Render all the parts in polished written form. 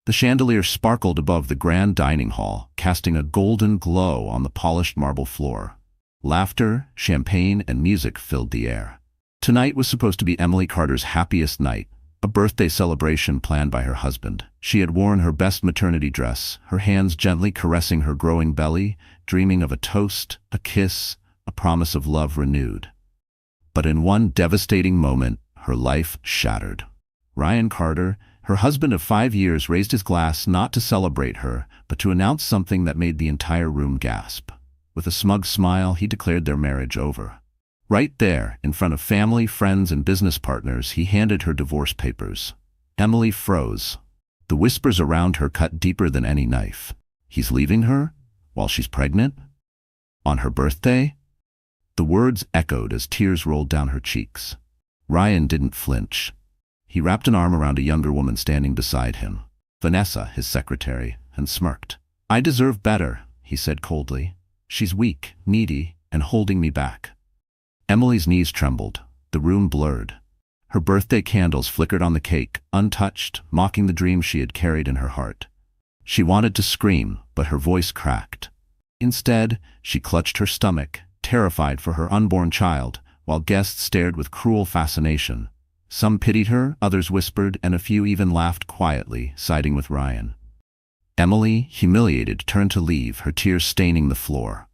The chandelier sparkled above the grand dining hall, casting a golden glow on the polished marble floor. Laughter, champagne, and music filled the air. Tonight was supposed to be Emily Carter's happiest night, a birthday celebration planned by her husband. She had worn her best maternity dress, her hands gently caressing her growing belly, dreaming of a toast, a kiss, a promise of love renewed. But in one devastating moment, her life shattered. Ryan Carter, her husband of 5 years, raised his glass not to celebrate her, but to announce something that made the entire room gasp. With a smug smile, he declared their marriage over. Right there, in front of family, friends, and business partners, he handed her divorce papers. Emily froze. The whispers around her cut deeper than any knife. He's leaving her? While she's pregnant? On her birthday? The words echoed as tears rolled down her cheeks. Ryan didn't flinch. He wrapped an arm around a younger woman standing beside him, Vanessa, his secretary, and smirked. "I deserve better," he said coldly. "She's weak, needy, and holding me back." Emily's knees trembled. The room blurred. Her birthday candles flickered on the cake, untouched, mocking the dream she had carried in her heart. She wanted to scream, but her voice cracked. Instead, she clutched her stomach, terrified for her unborn child, while guests stared with cruel fascination. Some pitied her, others whispered, and a few even laughed quietly, siding with Ryan. Emily, humiliated, turned to leave, her tears staining the floor.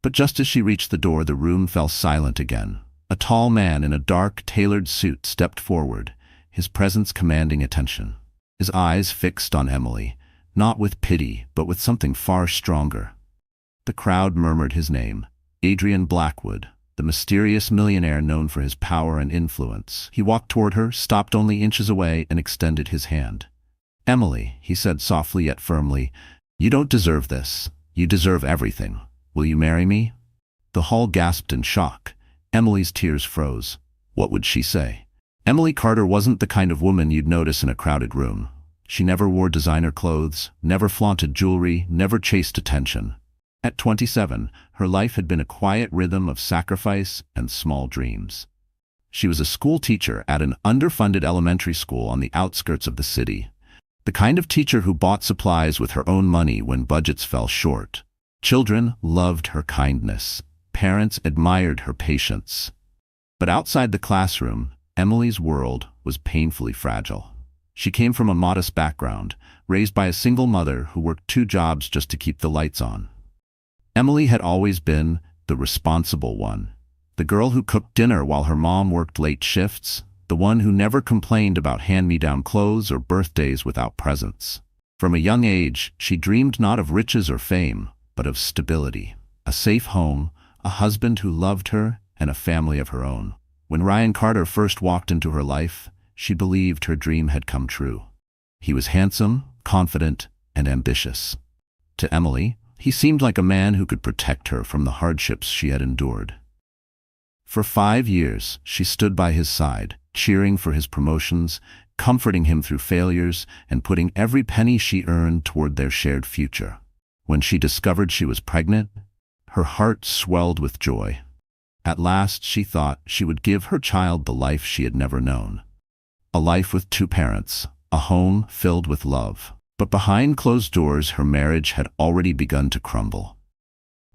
But just as she reached the door, the room fell silent again. A tall man in a dark, tailored suit stepped forward, his presence commanding attention. His eyes fixed on Emily, not with pity, but with something far stronger. The crowd murmured his name, Adrian Blackwood, the mysterious millionaire known for his power and influence. He walked toward her, stopped only inches away, and extended his hand. "Emily," he said softly yet firmly, "you don't deserve this. You deserve everything. Will you marry me?" The hall gasped in shock. Emily's tears froze. What would she say? Emily Carter wasn't the kind of woman you'd notice in a crowded room. She never wore designer clothes, never flaunted jewelry, never chased attention. At 27, her life had been a quiet rhythm of sacrifice and small dreams. She was a school teacher at an underfunded elementary school on the outskirts of the city. The kind of teacher who bought supplies with her own money when budgets fell short. Children loved her kindness. Parents admired her patience. But outside the classroom, Emily's world was painfully fragile. She came from a modest background, raised by a single mother who worked 2 jobs just to keep the lights on. Emily had always been the responsible one, the girl who cooked dinner while her mom worked late shifts, the one who never complained about hand-me-down clothes or birthdays without presents. From a young age, she dreamed not of riches or fame, but of stability, a safe home, a husband who loved her, and a family of her own. When Ryan Carter first walked into her life, she believed her dream had come true. He was handsome, confident, and ambitious. To Emily, he seemed like a man who could protect her from the hardships she had endured. For 5 years, she stood by his side, cheering for his promotions, comforting him through failures, and putting every penny she earned toward their shared future. When she discovered she was pregnant, her heart swelled with joy. At last, she thought she would give her child the life she had never known. A life with 2 parents, a home filled with love. But behind closed doors, her marriage had already begun to crumble.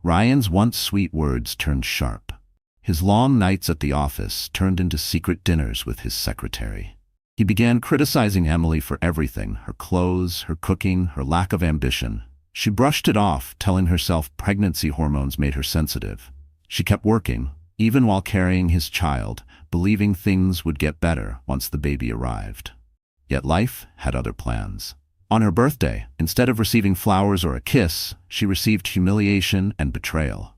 Ryan's once sweet words turned sharp. His long nights at the office turned into secret dinners with his secretary. He began criticizing Emily for everything, her clothes, her cooking, her lack of ambition. She brushed it off, telling herself pregnancy hormones made her sensitive. She kept working, even while carrying his child, believing things would get better once the baby arrived. Yet life had other plans. On her birthday, instead of receiving flowers or a kiss, she received humiliation and betrayal.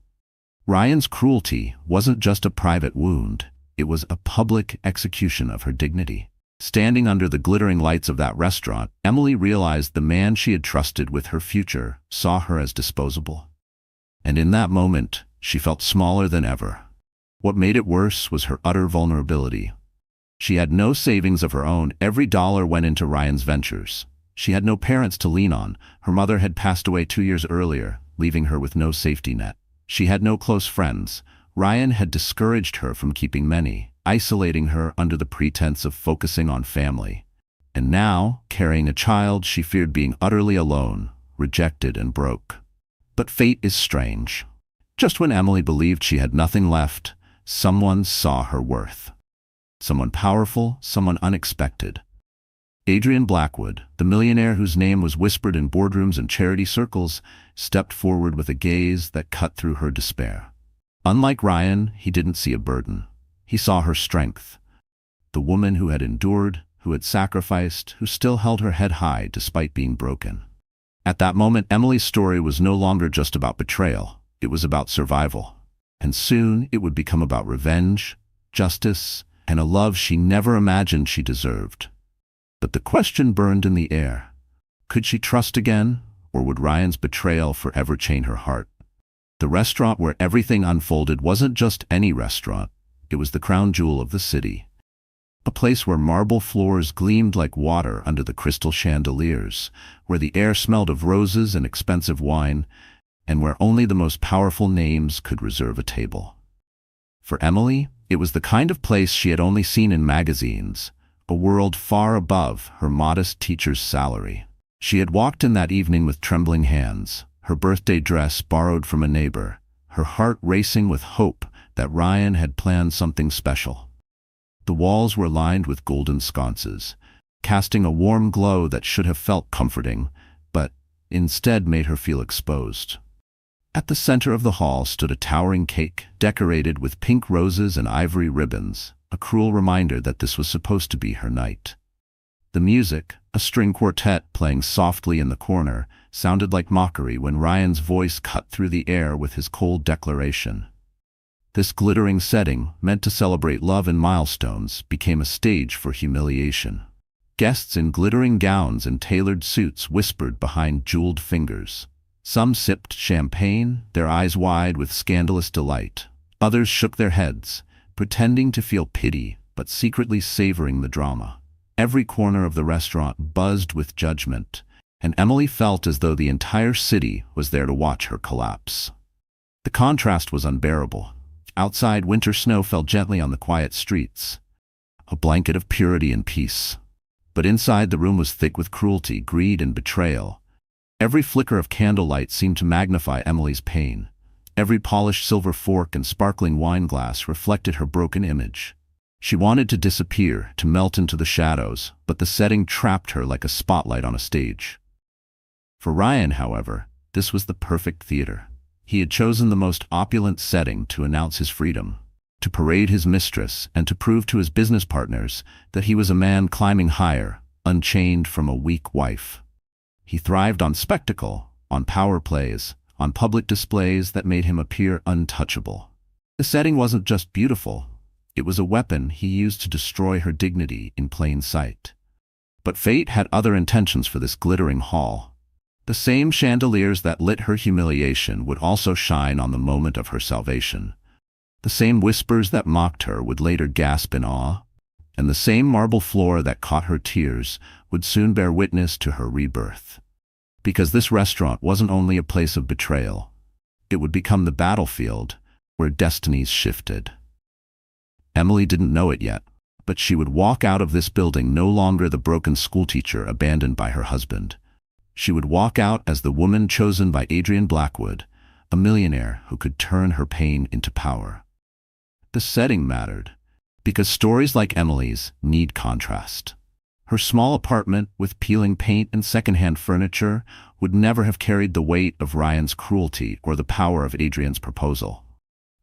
Ryan's cruelty wasn't just a private wound, it was a public execution of her dignity. Standing under the glittering lights of that restaurant, Emily realized the man she had trusted with her future saw her as disposable. And in that moment, she felt smaller than ever. What made it worse was her utter vulnerability. She had no savings of her own, every dollar went into Ryan's ventures. She had no parents to lean on. Her mother had passed away 2 years earlier, leaving her with no safety net. She had no close friends. Ryan had discouraged her from keeping many, isolating her under the pretense of focusing on family. And now, carrying a child, she feared being utterly alone, rejected and broke. But fate is strange. Just when Emily believed she had nothing left, someone saw her worth. Someone powerful, someone unexpected. Adrian Blackwood, the millionaire whose name was whispered in boardrooms and charity circles, stepped forward with a gaze that cut through her despair. Unlike Ryan, he didn't see a burden. He saw her strength. The woman who had endured, who had sacrificed, who still held her head high despite being broken. At that moment, Emily's story was no longer just about betrayal. It was about survival. And soon it would become about revenge, justice, and a love she never imagined she deserved. But the question burned in the air. Could she trust again, or would Ryan's betrayal forever chain her heart? The restaurant where everything unfolded wasn't just any restaurant. It was the crown jewel of the city. A place where marble floors gleamed like water under the crystal chandeliers, where the air smelled of roses and expensive wine, and where only the most powerful names could reserve a table. For Emily, it was the kind of place she had only seen in magazines, a world far above her modest teacher's salary. She had walked in that evening with trembling hands, her birthday dress borrowed from a neighbor, her heart racing with hope that Ryan had planned something special. The walls were lined with golden sconces, casting a warm glow that should have felt comforting, but instead made her feel exposed. At the center of the hall stood a towering cake, decorated with pink roses and ivory ribbons, a cruel reminder that this was supposed to be her night. The music, a string quartet playing softly in the corner, sounded like mockery when Ryan's voice cut through the air with his cold declaration. This glittering setting, meant to celebrate love and milestones, became a stage for humiliation. Guests in glittering gowns and tailored suits whispered behind jeweled fingers. Some sipped champagne, their eyes wide with scandalous delight. Others shook their heads, pretending to feel pity, but secretly savoring the drama. Every corner of the restaurant buzzed with judgment, and Emily felt as though the entire city was there to watch her collapse. The contrast was unbearable. Outside, winter snow fell gently on the quiet streets, a blanket of purity and peace. But inside, the room was thick with cruelty, greed, and betrayal. Every flicker of candlelight seemed to magnify Emily's pain. Every polished silver fork and sparkling wine glass reflected her broken image. She wanted to disappear, to melt into the shadows, but the setting trapped her like a spotlight on a stage. For Ryan, however, this was the perfect theater. He had chosen the most opulent setting to announce his freedom, to parade his mistress, and to prove to his business partners that he was a man climbing higher, unchained from a weak wife. He thrived on spectacle, on power plays, on public displays that made him appear untouchable. The setting wasn't just beautiful, it was a weapon he used to destroy her dignity in plain sight. But fate had other intentions for this glittering hall. The same chandeliers that lit her humiliation would also shine on the moment of her salvation. The same whispers that mocked her would later gasp in awe, and the same marble floor that caught her tears would soon bear witness to her rebirth. Because this restaurant wasn't only a place of betrayal, it would become the battlefield where destinies shifted. Emily didn't know it yet, but she would walk out of this building no longer the broken schoolteacher abandoned by her husband. She would walk out as the woman chosen by Adrian Blackwood, a millionaire who could turn her pain into power. The setting mattered, because stories like Emily's need contrast. Her small apartment with peeling paint and secondhand furniture would never have carried the weight of Ryan's cruelty or the power of Adrian's proposal.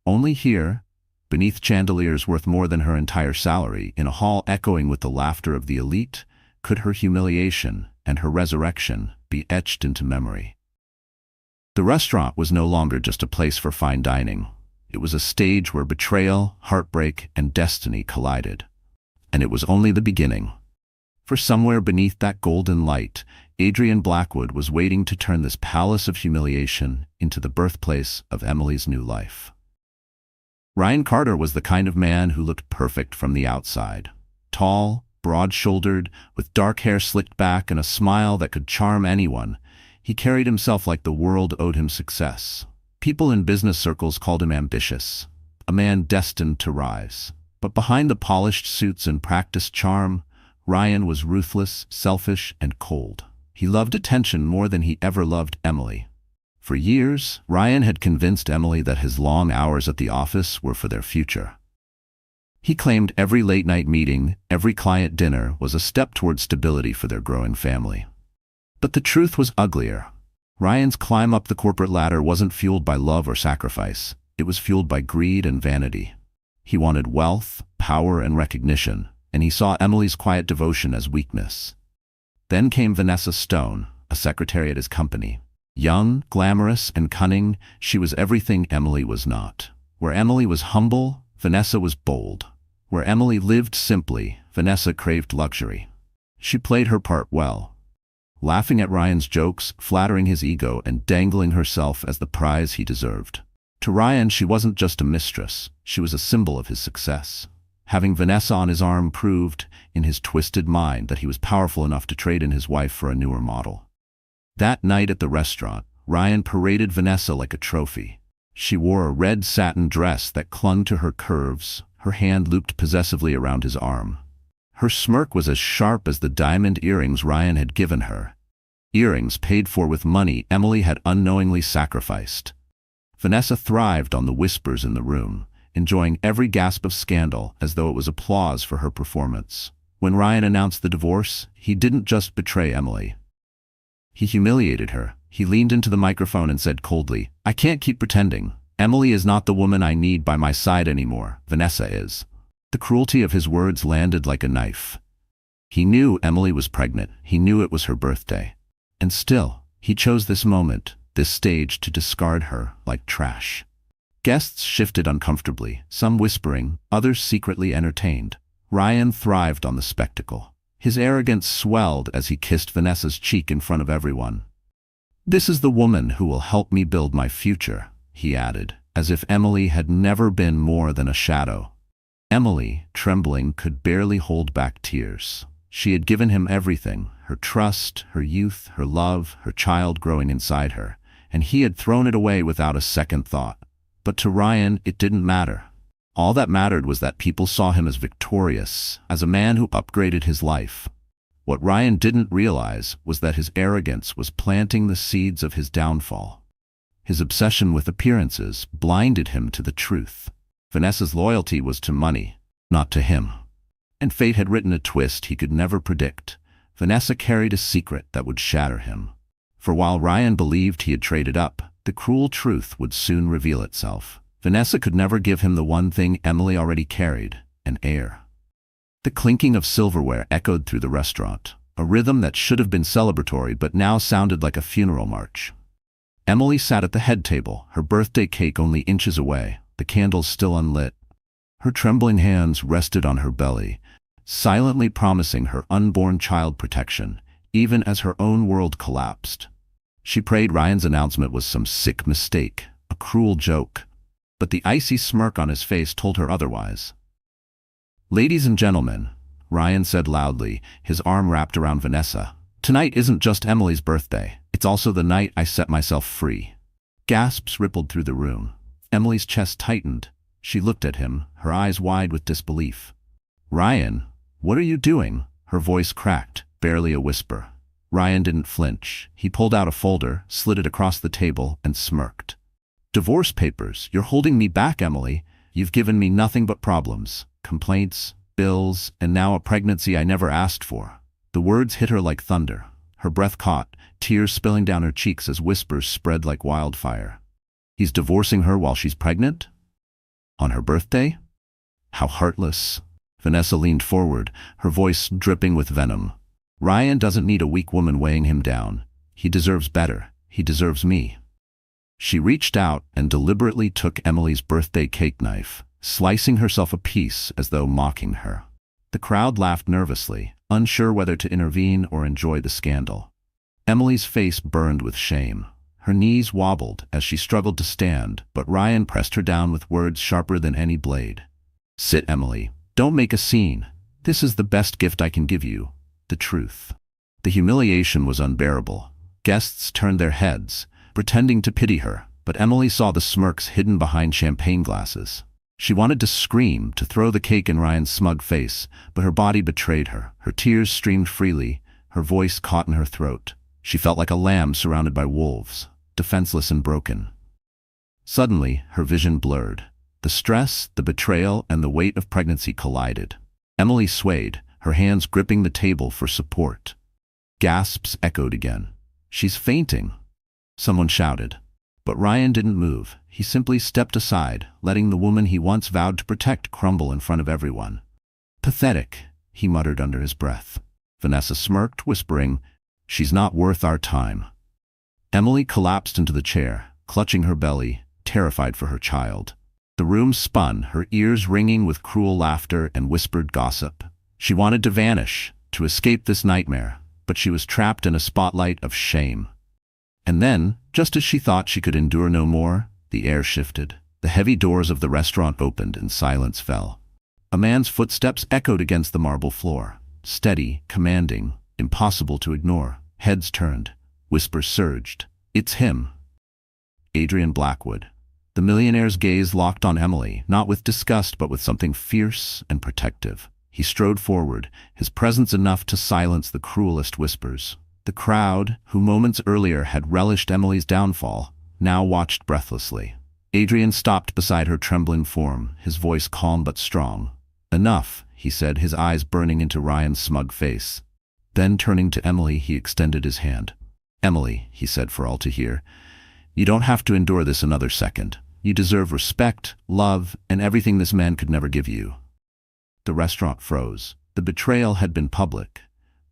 Only here, beneath chandeliers worth more than her entire salary, in a hall echoing with the laughter of the elite, could her humiliation and her resurrection be etched into memory. The restaurant was no longer just a place for fine dining. It was a stage where betrayal, heartbreak, and destiny collided. And it was only the beginning. For somewhere beneath that golden light, Adrian Blackwood was waiting to turn this palace of humiliation into the birthplace of Emily's new life. Ryan Carter was the kind of man who looked perfect from the outside. Tall, broad-shouldered, with dark hair slicked back and a smile that could charm anyone, he carried himself like the world owed him success. People in business circles called him ambitious, a man destined to rise. But behind the polished suits and practiced charm, Ryan was ruthless, selfish, and cold. He loved attention more than he ever loved Emily. For years, Ryan had convinced Emily that his long hours at the office were for their future. He claimed every late-night meeting, every client dinner was a step toward stability for their growing family. But the truth was uglier. Ryan's climb up the corporate ladder wasn't fueled by love or sacrifice. It was fueled by greed and vanity. He wanted wealth, power, and recognition, and he saw Emily's quiet devotion as weakness. Then came Vanessa Stone, a secretary at his company. Young, glamorous, and cunning, she was everything Emily was not. Where Emily was humble, Vanessa was bold. Where Emily lived simply, Vanessa craved luxury. She played her part well, laughing at Ryan's jokes, flattering his ego, and dangling herself as the prize he deserved. To Ryan, she wasn't just a mistress, she was a symbol of his success. Having Vanessa on his arm proved, in his twisted mind, that he was powerful enough to trade in his wife for a newer model. That night at the restaurant, Ryan paraded Vanessa like a trophy. She wore a red satin dress that clung to her curves, her hand looped possessively around his arm. Her smirk was as sharp as the diamond earrings Ryan had given her. Earrings paid for with money Emily had unknowingly sacrificed. Vanessa thrived on the whispers in the room, enjoying every gasp of scandal as though it was applause for her performance. When Ryan announced the divorce, he didn't just betray Emily. He humiliated her. He leaned into the microphone and said coldly, "I can't keep pretending. Emily is not the woman I need by my side anymore. Vanessa is." The cruelty of his words landed like a knife. He knew Emily was pregnant. He knew it was her birthday. And still, he chose this moment, this stage, to discard her like trash. Guests shifted uncomfortably, some whispering, others secretly entertained. Ryan thrived on the spectacle. His arrogance swelled as he kissed Vanessa's cheek in front of everyone. "This is the woman who will help me build my future," he added, as if Emily had never been more than a shadow. Emily, trembling, could barely hold back tears. She had given him everything, her trust, her youth, her love, her child growing inside her, and he had thrown it away without a second thought. But to Ryan, it didn't matter. All that mattered was that people saw him as victorious, as a man who upgraded his life. What Ryan didn't realize was that his arrogance was planting the seeds of his downfall. His obsession with appearances blinded him to the truth. Vanessa's loyalty was to money, not to him. And fate had written a twist he could never predict. Vanessa carried a secret that would shatter him. For while Ryan believed he had traded up, the cruel truth would soon reveal itself. Vanessa could never give him the one thing Emily already carried, an heir. The clinking of silverware echoed through the restaurant, a rhythm that should have been celebratory but now sounded like a funeral march. Emily sat at the head table, her birthday cake only inches away, the candles still unlit. Her trembling hands rested on her belly, silently promising her unborn child protection, even as her own world collapsed. She prayed Ryan's announcement was some sick mistake, a cruel joke. But the icy smirk on his face told her otherwise. "Ladies and gentlemen," Ryan said loudly, his arm wrapped around Vanessa, "tonight isn't just Emily's birthday. It's also the night I set myself free." Gasps rippled through the room. Emily's chest tightened. She looked at him, her eyes wide with disbelief. "Ryan, what are you doing?" Her voice cracked, barely a whisper. Ryan didn't flinch. He pulled out a folder, slid it across the table, and smirked. "Divorce papers. You're holding me back, Emily. You've given me nothing but problems, complaints, bills, and now a pregnancy I never asked for." The words hit her like thunder. Her breath caught, tears spilling down her cheeks as whispers spread like wildfire. He's divorcing her while she's pregnant? On her birthday? How heartless. Vanessa leaned forward, her voice dripping with venom. Ryan doesn't need a weak woman weighing him down. He deserves better. He deserves me. She reached out and deliberately took Emily's birthday cake knife, slicing herself a piece as though mocking her. The crowd laughed nervously, unsure whether to intervene or enjoy the scandal. Emily's face burned with shame. Her knees wobbled as she struggled to stand, but Ryan pressed her down with words sharper than any blade. "Sit, Emily. Don't make a scene. This is the best gift I can give you, the truth." The humiliation was unbearable. Guests turned their heads, pretending to pity her, but Emily saw the smirks hidden behind champagne glasses. She wanted to scream, to throw the cake in Ryan's smug face, but her body betrayed her. Her tears streamed freely, her voice caught in her throat. She felt like a lamb surrounded by wolves, defenseless and broken. Suddenly, her vision blurred. The stress, the betrayal, and the weight of pregnancy collided. Emily swayed, her hands gripping the table for support. Gasps echoed again. "She's fainting," someone shouted. But Ryan didn't move. He simply stepped aside, letting the woman he once vowed to protect crumble in front of everyone. "Pathetic," he muttered under his breath. Vanessa smirked, whispering, "She's not worth our time." Emily collapsed into the chair, clutching her belly, terrified for her child. The room spun, her ears ringing with cruel laughter and whispered gossip. She wanted to vanish, to escape this nightmare, but she was trapped in a spotlight of shame. And then, just as she thought she could endure no more, the air shifted. The heavy doors of the restaurant opened and silence fell. A man's footsteps echoed against the marble floor. Steady, commanding, impossible to ignore. Heads turned. Whispers surged. "It's him." Adrian Blackwood. The millionaire's gaze locked on Emily, not with disgust but with something fierce and protective. He strode forward, his presence enough to silence the cruelest whispers. The crowd, who moments earlier had relished Emily's downfall, now watched breathlessly. Adrian stopped beside her trembling form, his voice calm but strong. "Enough," he said, his eyes burning into Ryan's smug face. Then, turning to Emily, he extended his hand. "Emily," he said for all to hear, "you don't have to endure this another second. You deserve respect, love, and everything this man could never give you." The restaurant froze. The betrayal had been public.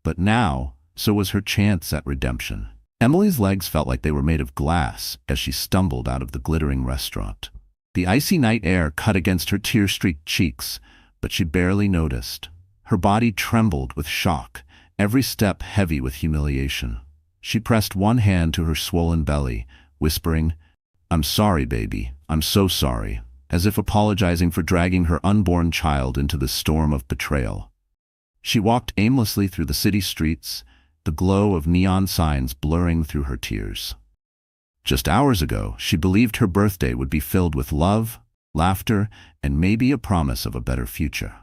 But now, so was her chance at redemption. Emily's legs felt like they were made of glass as she stumbled out of the glittering restaurant. The icy night air cut against her tear-streaked cheeks, but she barely noticed. Her body trembled with shock, every step heavy with humiliation. She pressed one hand to her swollen belly, whispering, "I'm sorry, baby. I'm so sorry," as if apologizing for dragging her unborn child into the storm of betrayal. She walked aimlessly through the city streets, the glow of neon signs blurring through her tears. Just hours ago, she believed her birthday would be filled with love, laughter, and maybe a promise of a better future.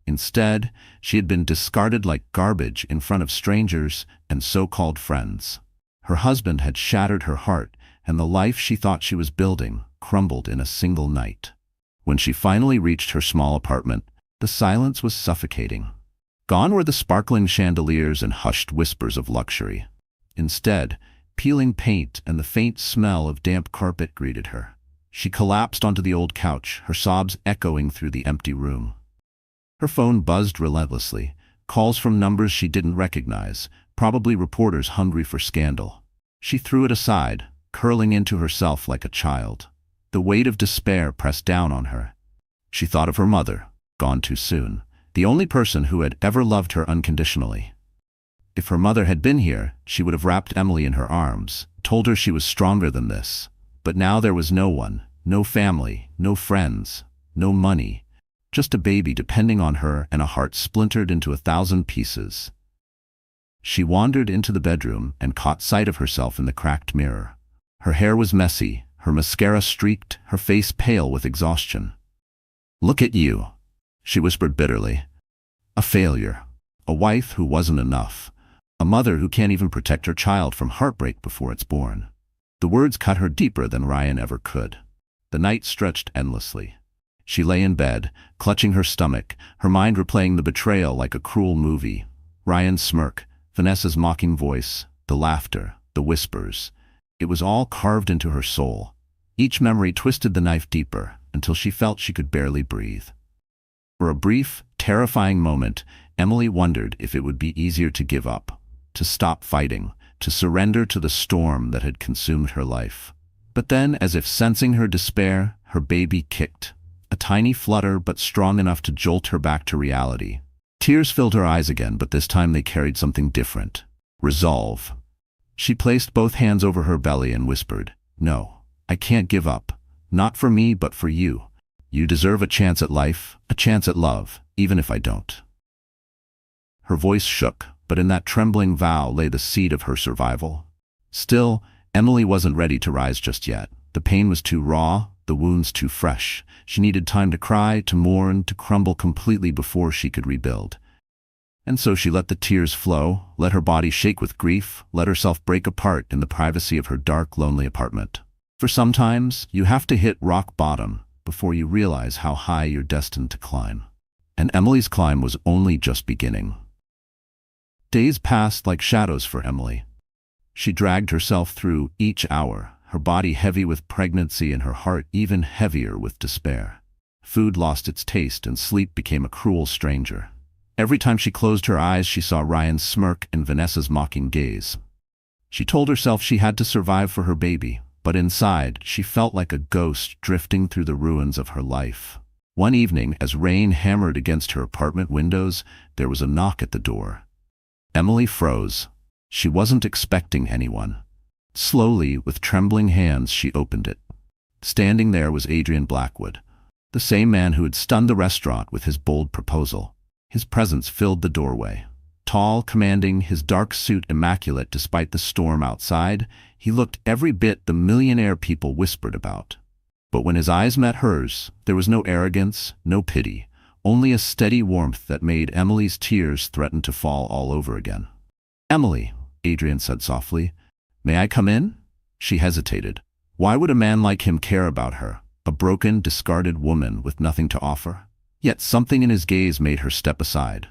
Instead, she had been discarded like garbage in front of strangers and so-called friends. Her husband had shattered her heart, and the life she thought she was building crumbled in a single night. When she finally reached her small apartment, the silence was suffocating. Gone were the sparkling chandeliers and hushed whispers of luxury. Instead, peeling paint and the faint smell of damp carpet greeted her. She collapsed onto the old couch, her sobs echoing through the empty room. Her phone buzzed relentlessly, calls from numbers she didn't recognize, probably reporters hungry for scandal. She threw it aside, curling into herself like a child. The weight of despair pressed down on her. She thought of her mother, gone too soon, the only person who had ever loved her unconditionally. If her mother had been here, she would have wrapped Emily in her arms, told her she was stronger than this. But now there was no one, no family, no friends, no money, just a baby depending on her and a heart splintered into 1,000 pieces. She wandered into the bedroom and caught sight of herself in the cracked mirror. Her hair was messy, her mascara streaked, her face pale with exhaustion. "Look at you," she whispered bitterly. "A failure. A wife who wasn't enough. A mother who can't even protect her child from heartbreak before it's born." The words cut her deeper than Ryan ever could. The night stretched endlessly. She lay in bed, clutching her stomach, her mind replaying the betrayal like a cruel movie. Ryan's smirk, Vanessa's mocking voice, the laughter, the whispers. It was all carved into her soul. Each memory twisted the knife deeper, until she felt she could barely breathe. For a brief, terrifying moment, Emily wondered if it would be easier to give up, to stop fighting, to surrender to the storm that had consumed her life. But then, as if sensing her despair, her baby kicked. A tiny flutter, but strong enough to jolt her back to reality. Tears filled her eyes again, but this time they carried something different. Resolve. She placed both hands over her belly and whispered, "No, I can't give up. Not for me, but for you. You deserve a chance at life, a chance at love, even if I don't." Her voice shook, but in that trembling vow lay the seed of her survival. Still, Emily wasn't ready to rise just yet. The pain was too raw, the wounds too fresh. She needed time to cry, to mourn, to crumble completely before she could rebuild. And so she let the tears flow, let her body shake with grief, let herself break apart in the privacy of her dark, lonely apartment. For sometimes, you have to hit rock bottom before you realize how high you're destined to climb. And Emily's climb was only just beginning. Days passed like shadows for Emily. She dragged herself through each hour, her body heavy with pregnancy and her heart even heavier with despair. Food lost its taste and sleep became a cruel stranger. Every time she closed her eyes, she saw Ryan's smirk and Vanessa's mocking gaze. She told herself she had to survive for her baby, but inside, she felt like a ghost drifting through the ruins of her life. One evening, as rain hammered against her apartment windows, there was a knock at the door. Emily froze. She wasn't expecting anyone. Slowly, with trembling hands, she opened it. Standing there was Adrian Blackwood, the same man who had stunned the restaurant with his bold proposal. His presence filled the doorway. Tall, commanding, his dark suit immaculate despite the storm outside, he looked every bit the millionaire people whispered about. But when his eyes met hers, there was no arrogance, no pity, only a steady warmth that made Emily's tears threaten to fall all over again. "Emily," Adrian said softly, "may I come in?" She hesitated. Why would a man like him care about her, a broken, discarded woman with nothing to offer? Yet something in his gaze made her step aside.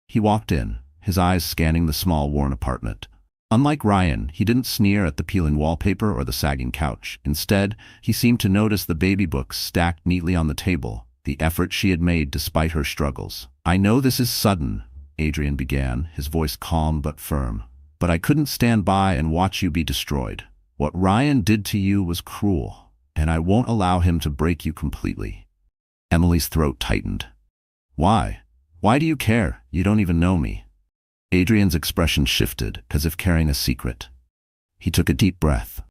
He walked in, his eyes scanning the small, worn apartment. Unlike Ryan, he didn't sneer at the peeling wallpaper or the sagging couch. Instead, he seemed to notice the baby books stacked neatly on the table, the effort she had made despite her struggles. "I know this is sudden," Adrian began, his voice calm but firm, "but I couldn't stand by and watch you be destroyed. What Ryan did to you was cruel, and I won't allow him to break you completely." Emily's throat tightened. "Why? Why do you care? You don't even know me." Adrian's expression shifted, as if carrying a secret. He took a deep breath.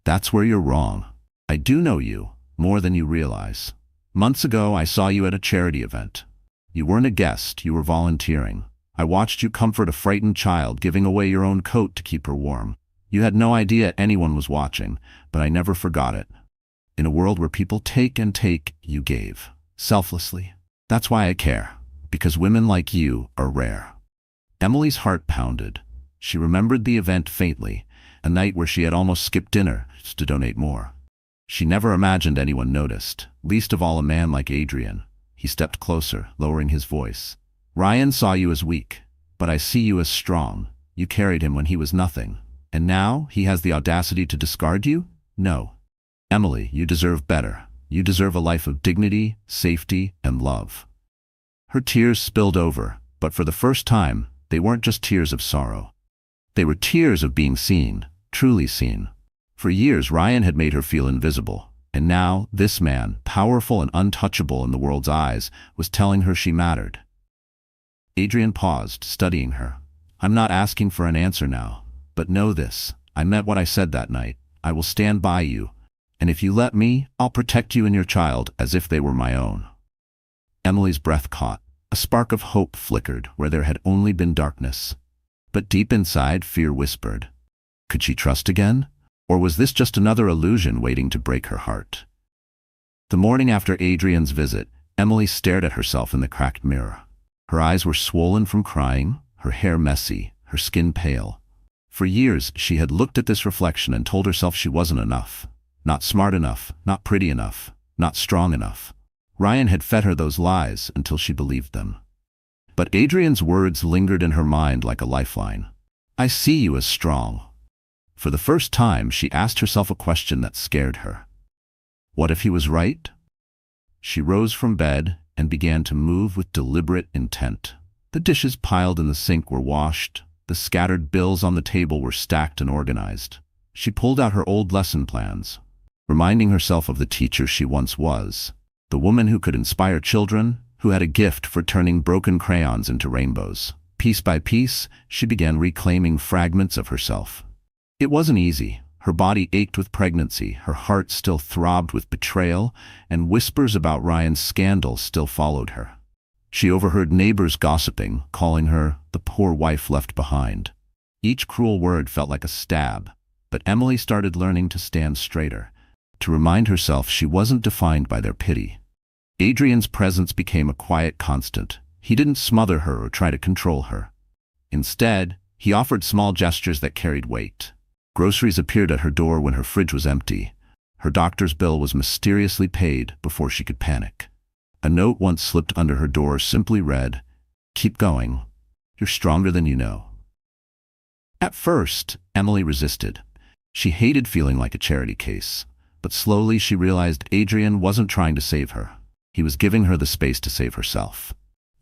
"That's where you're wrong. I do know you, more than you realize. Months ago, I saw you at a charity event. You weren't a guest, you were volunteering. I watched you comfort a frightened child, giving away your own coat to keep her warm. You had no idea anyone was watching, but I never forgot it. In a world where people take and take, you gave. Selflessly. That's why I care. Because women like you are rare." Emily's heart pounded. She remembered the event faintly, a night where she had almost skipped dinner just to donate more. She never imagined anyone noticed, least of all a man like Adrian. He stepped closer, lowering his voice. "Ryan saw you as weak, but I see you as strong. You carried him when he was nothing. And now he has the audacity to discard you? No. Emily, you deserve better. You deserve a life of dignity, safety, and love." Her tears spilled over, but for the first time, they weren't just tears of sorrow. They were tears of being seen, truly seen. For years, Ryan had made her feel invisible, and now this man, powerful and untouchable in the world's eyes, was telling her she mattered. Adrian paused, studying her. "I'm not asking for an answer now, but know this. I meant what I said that night. I will stand by you. And if you let me, I'll protect you and your child as if they were my own." Emily's breath caught. A spark of hope flickered where there had only been darkness. But deep inside, fear whispered. Could she trust again? Or was this just another illusion waiting to break her heart? The morning after Adrian's visit, Emily stared at herself in the cracked mirror. Her eyes were swollen from crying, her hair messy, her skin pale. For years, she had looked at this reflection and told herself she wasn't enough. Not smart enough, not pretty enough, not strong enough. Ryan had fed her those lies until she believed them. But Adrian's words lingered in her mind like a lifeline. "I see you as strong." For the first time, she asked herself a question that scared her. What if he was right? She rose from bed and began to move with deliberate intent. The dishes piled in the sink were washed. The scattered bills on the table were stacked and organized. She pulled out her old lesson plans, reminding herself of the teacher she once was, the woman who could inspire children, who had a gift for turning broken crayons into rainbows. Piece by piece, she began reclaiming fragments of herself. It wasn't easy. Her body ached with pregnancy, her heart still throbbed with betrayal, and whispers about Ryan's scandal still followed her. She overheard neighbors gossiping, calling her the poor wife left behind. Each cruel word felt like a stab, but Emily started learning to stand straighter, to remind herself she wasn't defined by their pity. Adrian's presence became a quiet constant. He didn't smother her or try to control her. Instead, he offered small gestures that carried weight. Groceries appeared at her door when her fridge was empty. Her doctor's bill was mysteriously paid before she could panic. A note once slipped under her door simply read, "Keep going. You're stronger than you know." At first, Emily resisted. She hated feeling like a charity case. But slowly she realized Adrian wasn't trying to save her. He was giving her the space to save herself.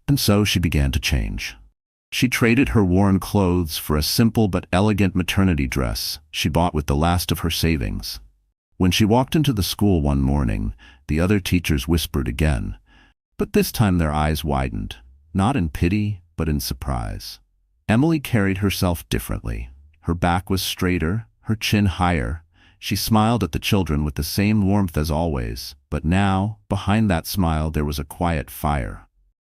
And so she began to change. She traded her worn clothes for a simple but elegant maternity dress she bought with the last of her savings. When she walked into the school one morning, the other teachers whispered again, but this time their eyes widened, not in pity, but in surprise. Emily carried herself differently. Her back was straighter, her chin higher. She smiled at the children with the same warmth as always, but now, behind that smile, there was a quiet fire.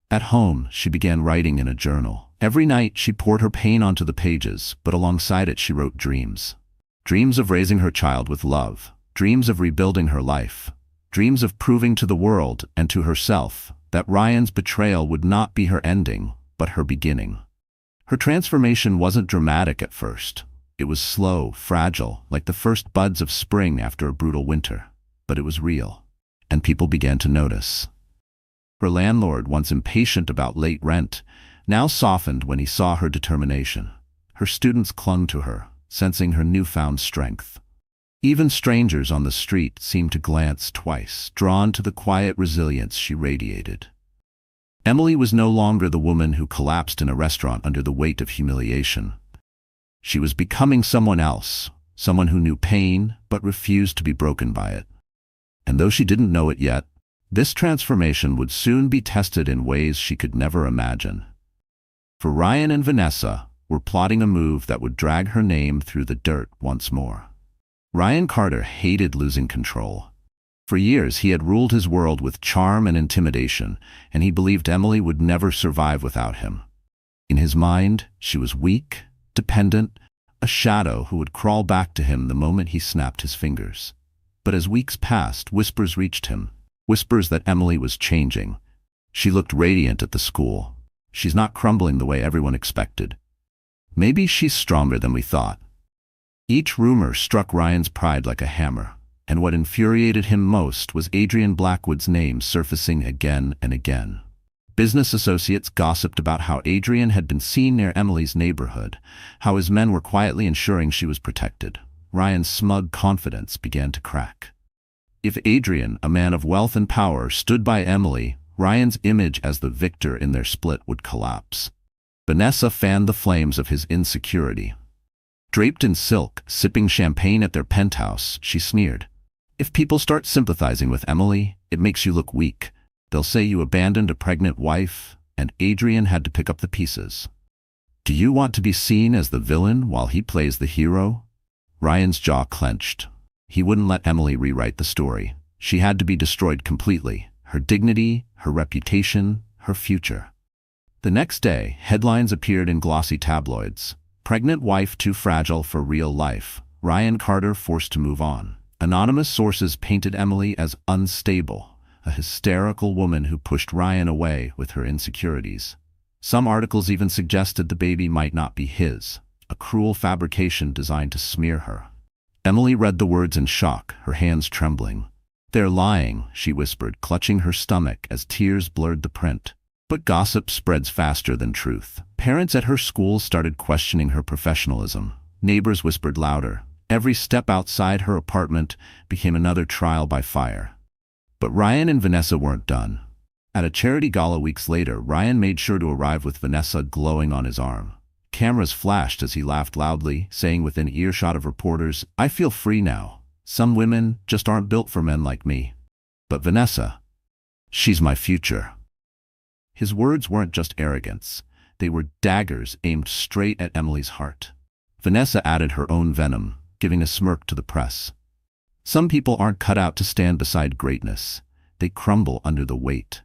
At home, she began writing in a journal. Every night, she poured her pain onto the pages, but alongside it she wrote dreams. Dreams of raising her child with love. Dreams of rebuilding her life. Dreams of proving to the world and to herself that Ryan's betrayal would not be her ending, but her beginning. Her transformation wasn't dramatic at first. It was slow, fragile, like the first buds of spring after a brutal winter. But it was real, and people began to notice. Her landlord, once impatient about late rent, now softened when he saw her determination. Her students clung to her, sensing her newfound strength. Even strangers on the street seemed to glance twice, drawn to the quiet resilience she radiated. Emily was no longer the woman who collapsed in a restaurant under the weight of humiliation. She was becoming someone else, someone who knew pain but refused to be broken by it. And though she didn't know it yet, this transformation would soon be tested in ways she could never imagine. For Ryan and Vanessa were plotting a move that would drag her name through the dirt once more. Ryan Carter hated losing control. For years he had ruled his world with charm and intimidation, and he believed Emily would never survive without him. In his mind, she was weak, dependent, a shadow who would crawl back to him the moment he snapped his fingers. But as weeks passed, whispers reached him, whispers that Emily was changing. She looked radiant at the school. She's not crumbling the way everyone expected. Maybe she's stronger than we thought. Each rumor struck Ryan's pride like a hammer, and what infuriated him most was Adrian Blackwood's name surfacing again and again. Business associates gossiped about how Adrian had been seen near Emily's neighborhood, how his men were quietly ensuring she was protected. Ryan's smug confidence began to crack. If Adrian, a man of wealth and power, stood by Emily, Ryan's image as the victor in their split would collapse. Vanessa fanned the flames of his insecurity. Draped in silk, sipping champagne at their penthouse, she sneered. "If people start sympathizing with Emily, it makes you look weak. They'll say you abandoned a pregnant wife, and Adrian had to pick up the pieces. Do you want to be seen as the villain while he plays the hero?" Ryan's jaw clenched. He wouldn't let Emily rewrite the story. She had to be destroyed completely. Her dignity, her reputation, her future. The next day, headlines appeared in glossy tabloids. Pregnant wife too fragile for real life. Ryan Carter forced to move on. Anonymous sources painted Emily as unstable, a hysterical woman who pushed Ryan away with her insecurities. Some articles even suggested the baby might not be his, a cruel fabrication designed to smear her. Emily read the words in shock, her hands trembling. "They're lying," she whispered, clutching her stomach as tears blurred the print. But gossip spreads faster than truth. Parents at her school started questioning her professionalism. Neighbors whispered louder. Every step outside her apartment became another trial by fire. But Ryan and Vanessa weren't done. At a charity gala weeks later, Ryan made sure to arrive with Vanessa glowing on his arm. Cameras flashed as he laughed loudly, saying within earshot of reporters, "I feel free now. Some women just aren't built for men like me. But Vanessa, she's my future." His words weren't just arrogance. They were daggers aimed straight at Emily's heart. Vanessa added her own venom, giving a smirk to the press. Some people aren't cut out to stand beside greatness. They crumble under the weight.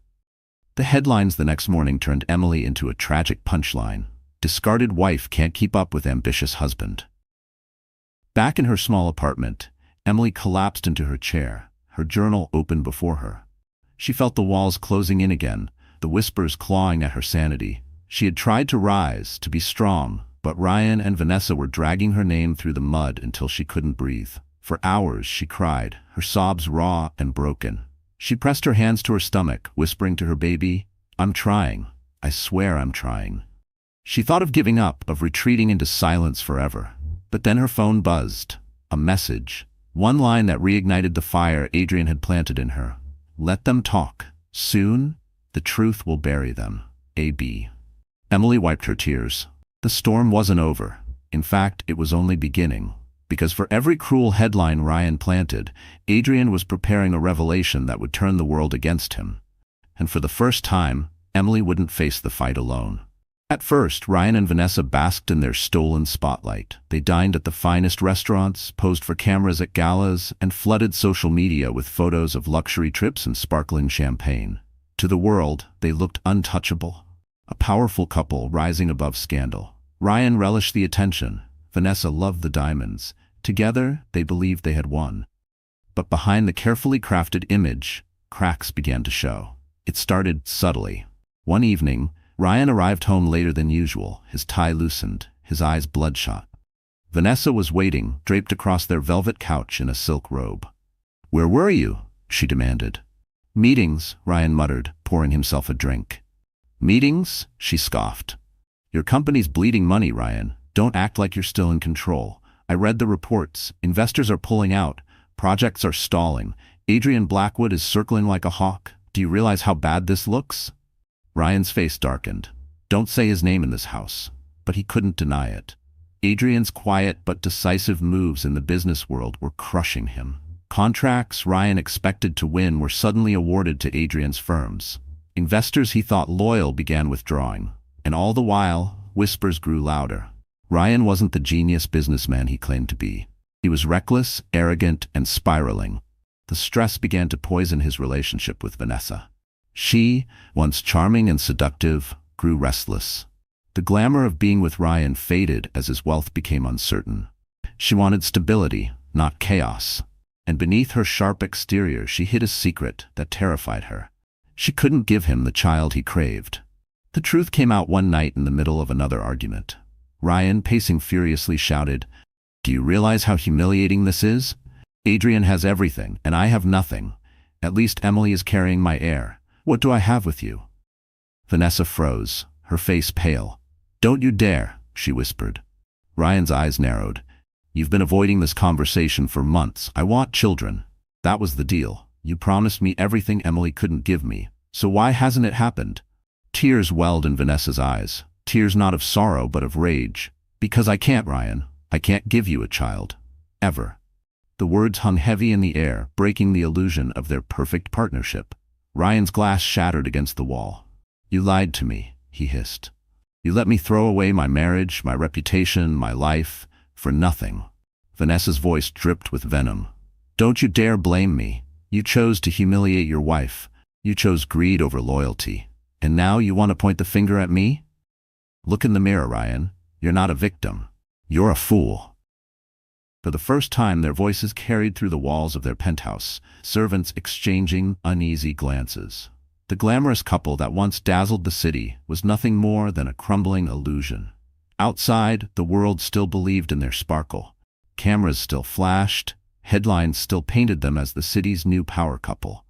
The headlines the next morning turned Emily into a tragic punchline. Discarded wife can't keep up with ambitious husband. Back in her small apartment, Emily collapsed into her chair, her journal open before her. She felt the walls closing in again, the whispers clawing at her sanity. She had tried to rise, to be strong, but Ryan and Vanessa were dragging her name through the mud until she couldn't breathe. For hours she cried, her sobs raw and broken. She pressed her hands to her stomach, whispering to her baby, "I'm trying. I swear I'm trying." She thought of giving up, of retreating into silence forever. But then her phone buzzed. A message. One line that reignited the fire Adrian had planted in her. "Let them talk. Soon, the truth will bury them. A.B." Emily wiped her tears. The storm wasn't over. In fact, it was only beginning. Because for every cruel headline Ryan planted, Adrian was preparing a revelation that would turn the world against him. And for the first time, Emily wouldn't face the fight alone. At first, Ryan and Vanessa basked in their stolen spotlight. They dined at the finest restaurants, posed for cameras at galas, and flooded social media with photos of luxury trips and sparkling champagne. To the world, they looked untouchable. A powerful couple rising above scandal. Ryan relished the attention. Vanessa loved the diamonds. Together, they believed they had won. But behind the carefully crafted image, cracks began to show. It started subtly. One evening, Ryan arrived home later than usual, his tie loosened, his eyes bloodshot. Vanessa was waiting, draped across their velvet couch in a silk robe. "Where were you?" she demanded. "Meetings," Ryan muttered, pouring himself a drink. "Meetings?" she scoffed. "Your company's bleeding money, Ryan. Don't act like you're still in control. I read the reports. Investors are pulling out. Projects are stalling. Adrian Blackwood is circling like a hawk. Do you realize how bad this looks?" Ryan's face darkened. Don't say his name in this house. But he couldn't deny it. Adrian's quiet but decisive moves in the business world were crushing him. Contracts Ryan expected to win were suddenly awarded to Adrian's firms. Investors he thought loyal began withdrawing. And all the while, whispers grew louder. Ryan wasn't the genius businessman he claimed to be. He was reckless, arrogant, and spiraling. The stress began to poison his relationship with Vanessa. She, once charming and seductive, grew restless. The glamour of being with Ryan faded as his wealth became uncertain. She wanted stability, not chaos. And beneath her sharp exterior she hid a secret that terrified her. She couldn't give him the child he craved. The truth came out one night in the middle of another argument. Ryan, pacing furiously, shouted, "Do you realize how humiliating this is? Adrian has everything, and I have nothing. At least Emily is carrying my heir. What do I have with you?" Vanessa froze, her face pale. "Don't you dare," she whispered. Ryan's eyes narrowed. "You've been avoiding this conversation for months. I want children. That was the deal. You promised me everything Emily couldn't give me. So why hasn't it happened?" Tears welled in Vanessa's eyes. Tears not of sorrow but of rage. "Because I can't, Ryan. I can't give you a child. Ever." The words hung heavy in the air, breaking the illusion of their perfect partnership. Ryan's glass shattered against the wall. "You lied to me," he hissed. "You let me throw away my marriage, my reputation, my life, for nothing." Vanessa's voice dripped with venom. "Don't you dare blame me. You chose to humiliate your wife. You chose greed over loyalty. And now you want to point the finger at me? Look in the mirror, Ryan. You're not a victim. You're a fool." For the first time, their voices carried through the walls of their penthouse, servants exchanging uneasy glances. The glamorous couple that once dazzled the city was nothing more than a crumbling illusion. Outside, the world still believed in their sparkle. Cameras still flashed, headlines still painted them as the city's new power couple.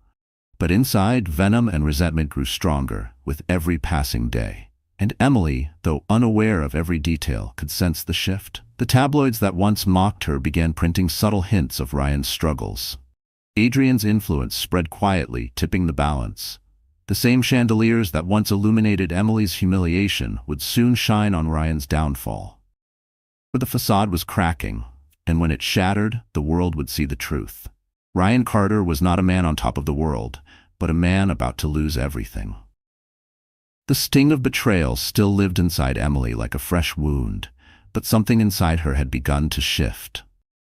But inside, venom and resentment grew stronger with every passing day. And Emily, though unaware of every detail, could sense the shift. The tabloids that once mocked her began printing subtle hints of Ryan's struggles. Adrian's influence spread quietly, tipping the balance. The same chandeliers that once illuminated Emily's humiliation would soon shine on Ryan's downfall. But the facade was cracking, and when it shattered, the world would see the truth. Ryan Carter was not a man on top of the world, but a man about to lose everything. The sting of betrayal still lived inside Emily like a fresh wound, but something inside her had begun to shift.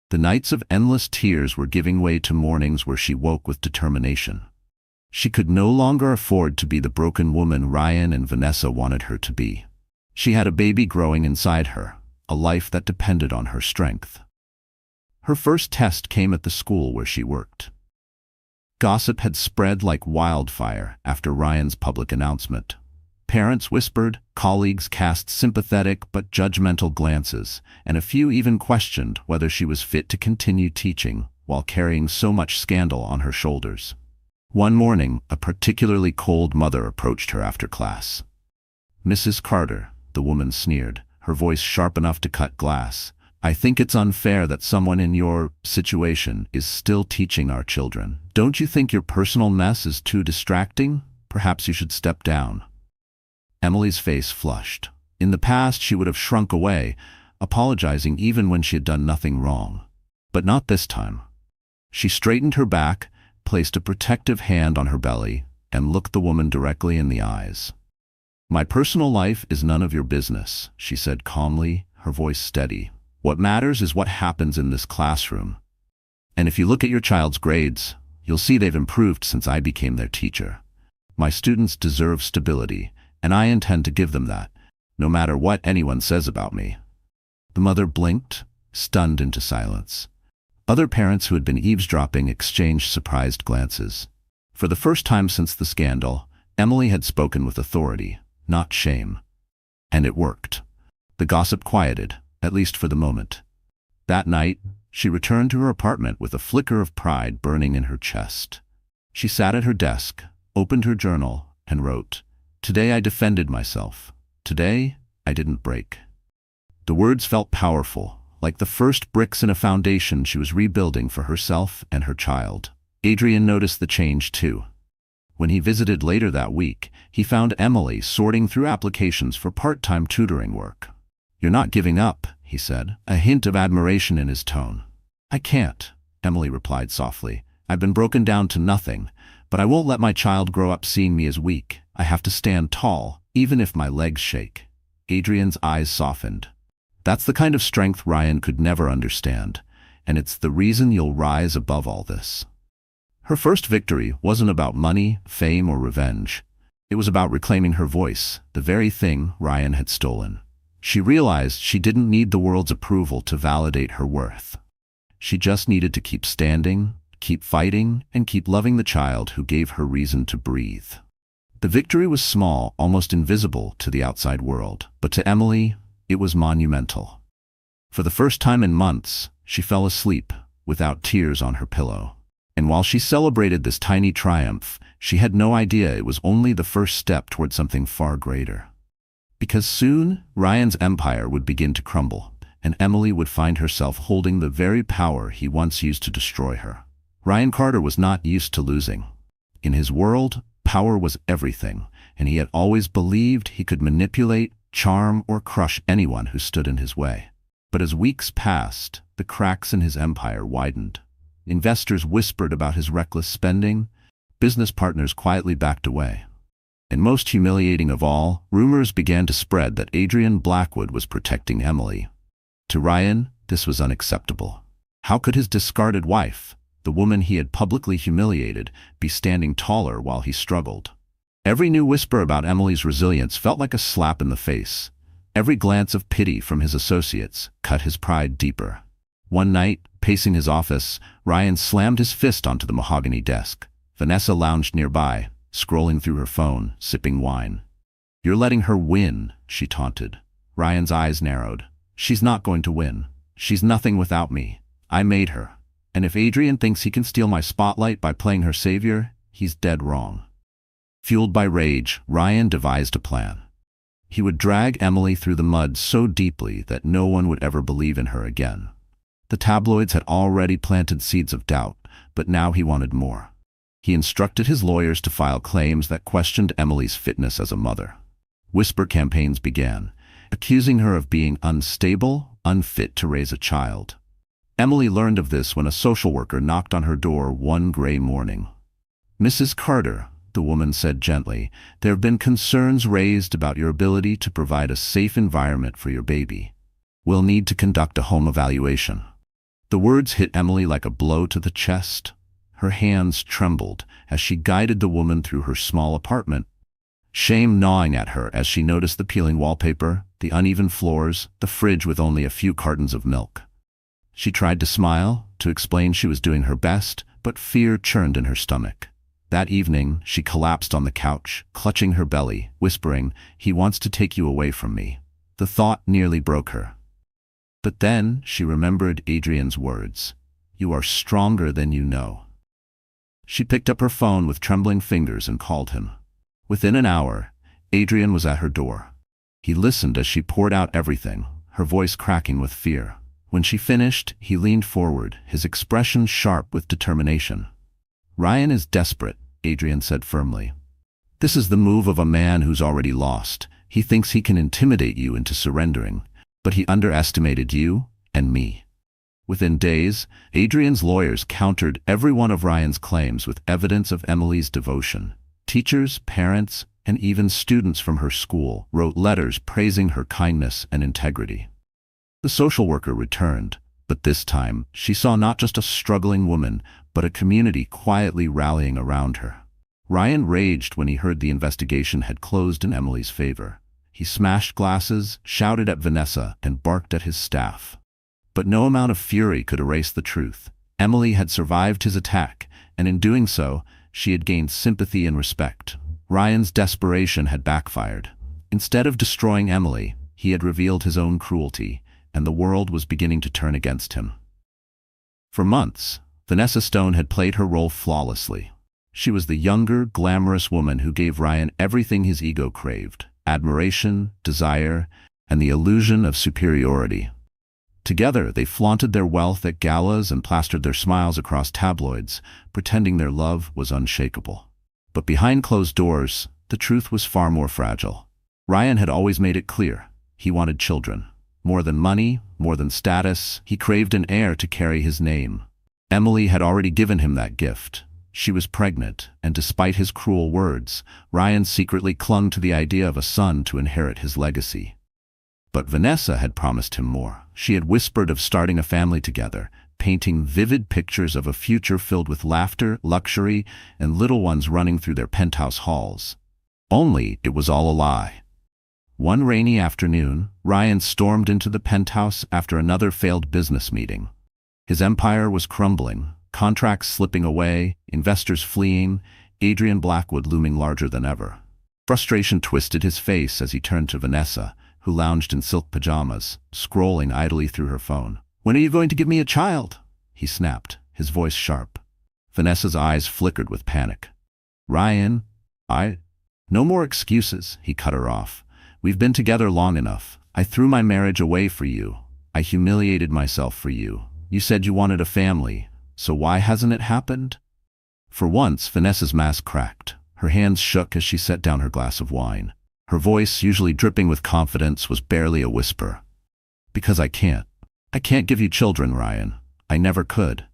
The nights of endless tears were giving way to mornings where she woke with determination. She could no longer afford to be the broken woman Ryan and Vanessa wanted her to be. She had a baby growing inside her, a life that depended on her strength. Her first test came at the school where she worked. Gossip had spread like wildfire after Ryan's public announcement. Parents whispered, colleagues cast sympathetic but judgmental glances, and a few even questioned whether she was fit to continue teaching while carrying so much scandal on her shoulders. One morning, a particularly cold mother approached her after class. "Mrs. Carter," the woman sneered, her voice sharp enough to cut glass, "I think it's unfair that someone in your situation is still teaching our children. Don't you think your personal mess is too distracting? Perhaps you should step down." Emily's face flushed. In the past, she would have shrunk away, apologizing even when she had done nothing wrong. But not this time. She straightened her back, placed a protective hand on her belly, and looked the woman directly in the eyes. "My personal life is none of your business," she said calmly, her voice steady. "What matters is what happens in this classroom. And if you look at your child's grades, you'll see they've improved since I became their teacher. My students deserve stability, and I intend to give them that, no matter what anyone says about me." The mother blinked, stunned into silence. Other parents who had been eavesdropping exchanged surprised glances. For the first time since the scandal, Emily had spoken with authority, not shame. And it worked. The gossip quieted, at least for the moment. That night, she returned to her apartment with a flicker of pride burning in her chest. She sat at her desk, opened her journal, and wrote, "Today I defended myself. Today I didn't break." The words felt powerful, like the first bricks in a foundation she was rebuilding for herself and her child. Adrian noticed the change too. When he visited later that week, he found Emily sorting through applications for part-time tutoring work. "You're not giving up," he said, a hint of admiration in his tone. "I can't," Emily replied softly. "I've been broken down to nothing, but I won't let my child grow up seeing me as weak. I have to stand tall, even if my legs shake." Adrian's eyes softened. "That's the kind of strength Ryan could never understand, and it's the reason you'll rise above all this." Her first victory wasn't about money, fame, or revenge. It was about reclaiming her voice, the very thing Ryan had stolen. She realized she didn't need the world's approval to validate her worth. She just needed to keep standing, keep fighting, and keep loving the child who gave her reason to breathe. The victory was small, almost invisible to the outside world, but to Emily, it was monumental. For the first time in months, she fell asleep without tears on her pillow. And while she celebrated this tiny triumph, she had no idea it was only the first step toward something far greater. Because soon, Ryan's empire would begin to crumble, and Emily would find herself holding the very power he once used to destroy her. Ryan Carter was not used to losing. In his world, power was everything, and he had always believed he could manipulate, charm, or crush anyone who stood in his way. But as weeks passed, the cracks in his empire widened. Investors whispered about his reckless spending. Business partners quietly backed away. And most humiliating of all, rumors began to spread that Adrian Blackwood was protecting Emily. To Ryan, this was unacceptable. How could his discarded wife, the woman he had publicly humiliated, be standing taller while he struggled? Every new whisper about Emily's resilience felt like a slap in the face. Every glance of pity from his associates cut his pride deeper. One night, pacing his office, Ryan slammed his fist onto the mahogany desk. Vanessa lounged nearby, scrolling through her phone, sipping wine. "You're letting her win," she taunted. Ryan's eyes narrowed. "She's not going to win. She's nothing without me. I made her. And if Adrian thinks he can steal my spotlight by playing her savior, he's dead wrong." Fueled by rage, Ryan devised a plan. He would drag Emily through the mud so deeply that no one would ever believe in her again. The tabloids had already planted seeds of doubt, but now he wanted more. He instructed his lawyers to file claims that questioned Emily's fitness as a mother. Whisper campaigns began, accusing her of being unstable, unfit to raise a child. Emily learned of this when a social worker knocked on her door one gray morning. "Mrs. Carter," the woman said gently, "there have been concerns raised about your ability to provide a safe environment for your baby. We'll need to conduct a home evaluation." The words hit Emily like a blow to the chest. Her hands trembled as she guided the woman through her small apartment, shame gnawing at her as she noticed the peeling wallpaper, the uneven floors, the fridge with only a few cartons of milk. She tried to smile, to explain she was doing her best, but fear churned in her stomach. That evening, she collapsed on the couch, clutching her belly, whispering, "He wants to take you away from me." The thought nearly broke her. But then she remembered Adrian's words, "You are stronger than you know." She picked up her phone with trembling fingers and called him. Within an hour, Adrian was at her door. He listened as she poured out everything, her voice cracking with fear. When she finished, he leaned forward, his expression sharp with determination. "Ryan is desperate," Adrian said firmly. "This is the move of a man who's already lost. He thinks he can intimidate you into surrendering, but he underestimated you and me." Within days, Adrian's lawyers countered every one of Ryan's claims with evidence of Emily's devotion. Teachers, parents, and even students from her school wrote letters praising her kindness and integrity. The social worker returned, but this time she saw not just a struggling woman, but a community quietly rallying around her. Ryan raged when he heard the investigation had closed in Emily's favor. He smashed glasses, shouted at Vanessa, and barked at his staff. But no amount of fury could erase the truth. Emily had survived his attack, and in doing so, she had gained sympathy and respect. Ryan's desperation had backfired. Instead of destroying Emily, he had revealed his own cruelty, and the world was beginning to turn against him. For months, Vanessa Stone had played her role flawlessly. She was the younger, glamorous woman who gave Ryan everything his ego craved: admiration, desire, and the illusion of superiority. Together, they flaunted their wealth at galas and plastered their smiles across tabloids, pretending their love was unshakable. But behind closed doors, the truth was far more fragile. Ryan had always made it clear: he wanted children. More than money, more than status, he craved an heir to carry his name. Emily had already given him that gift. She was pregnant, and despite his cruel words, Ryan secretly clung to the idea of a son to inherit his legacy. But Vanessa had promised him more. She had whispered of starting a family together, painting vivid pictures of a future filled with laughter, luxury, and little ones running through their penthouse halls. Only it was all a lie. One rainy afternoon, Ryan stormed into the penthouse after another failed business meeting. His empire was crumbling, contracts slipping away, investors fleeing, Adrian Blackwood looming larger than ever. Frustration twisted his face as he turned to Vanessa, who lounged in silk pajamas, scrolling idly through her phone. "When are you going to give me a child?" he snapped, his voice sharp. Vanessa's eyes flickered with panic. "Ryan, No more excuses," he cut her off. "We've been together long enough. I threw my marriage away for you. I humiliated myself for you. You said you wanted a family, so why hasn't it happened?" For once, Vanessa's mask cracked. Her hands shook as she set down her glass of wine. Her voice, usually dripping with confidence, was barely a whisper. "Because I can't. I can't give you children, Ryan. I never could."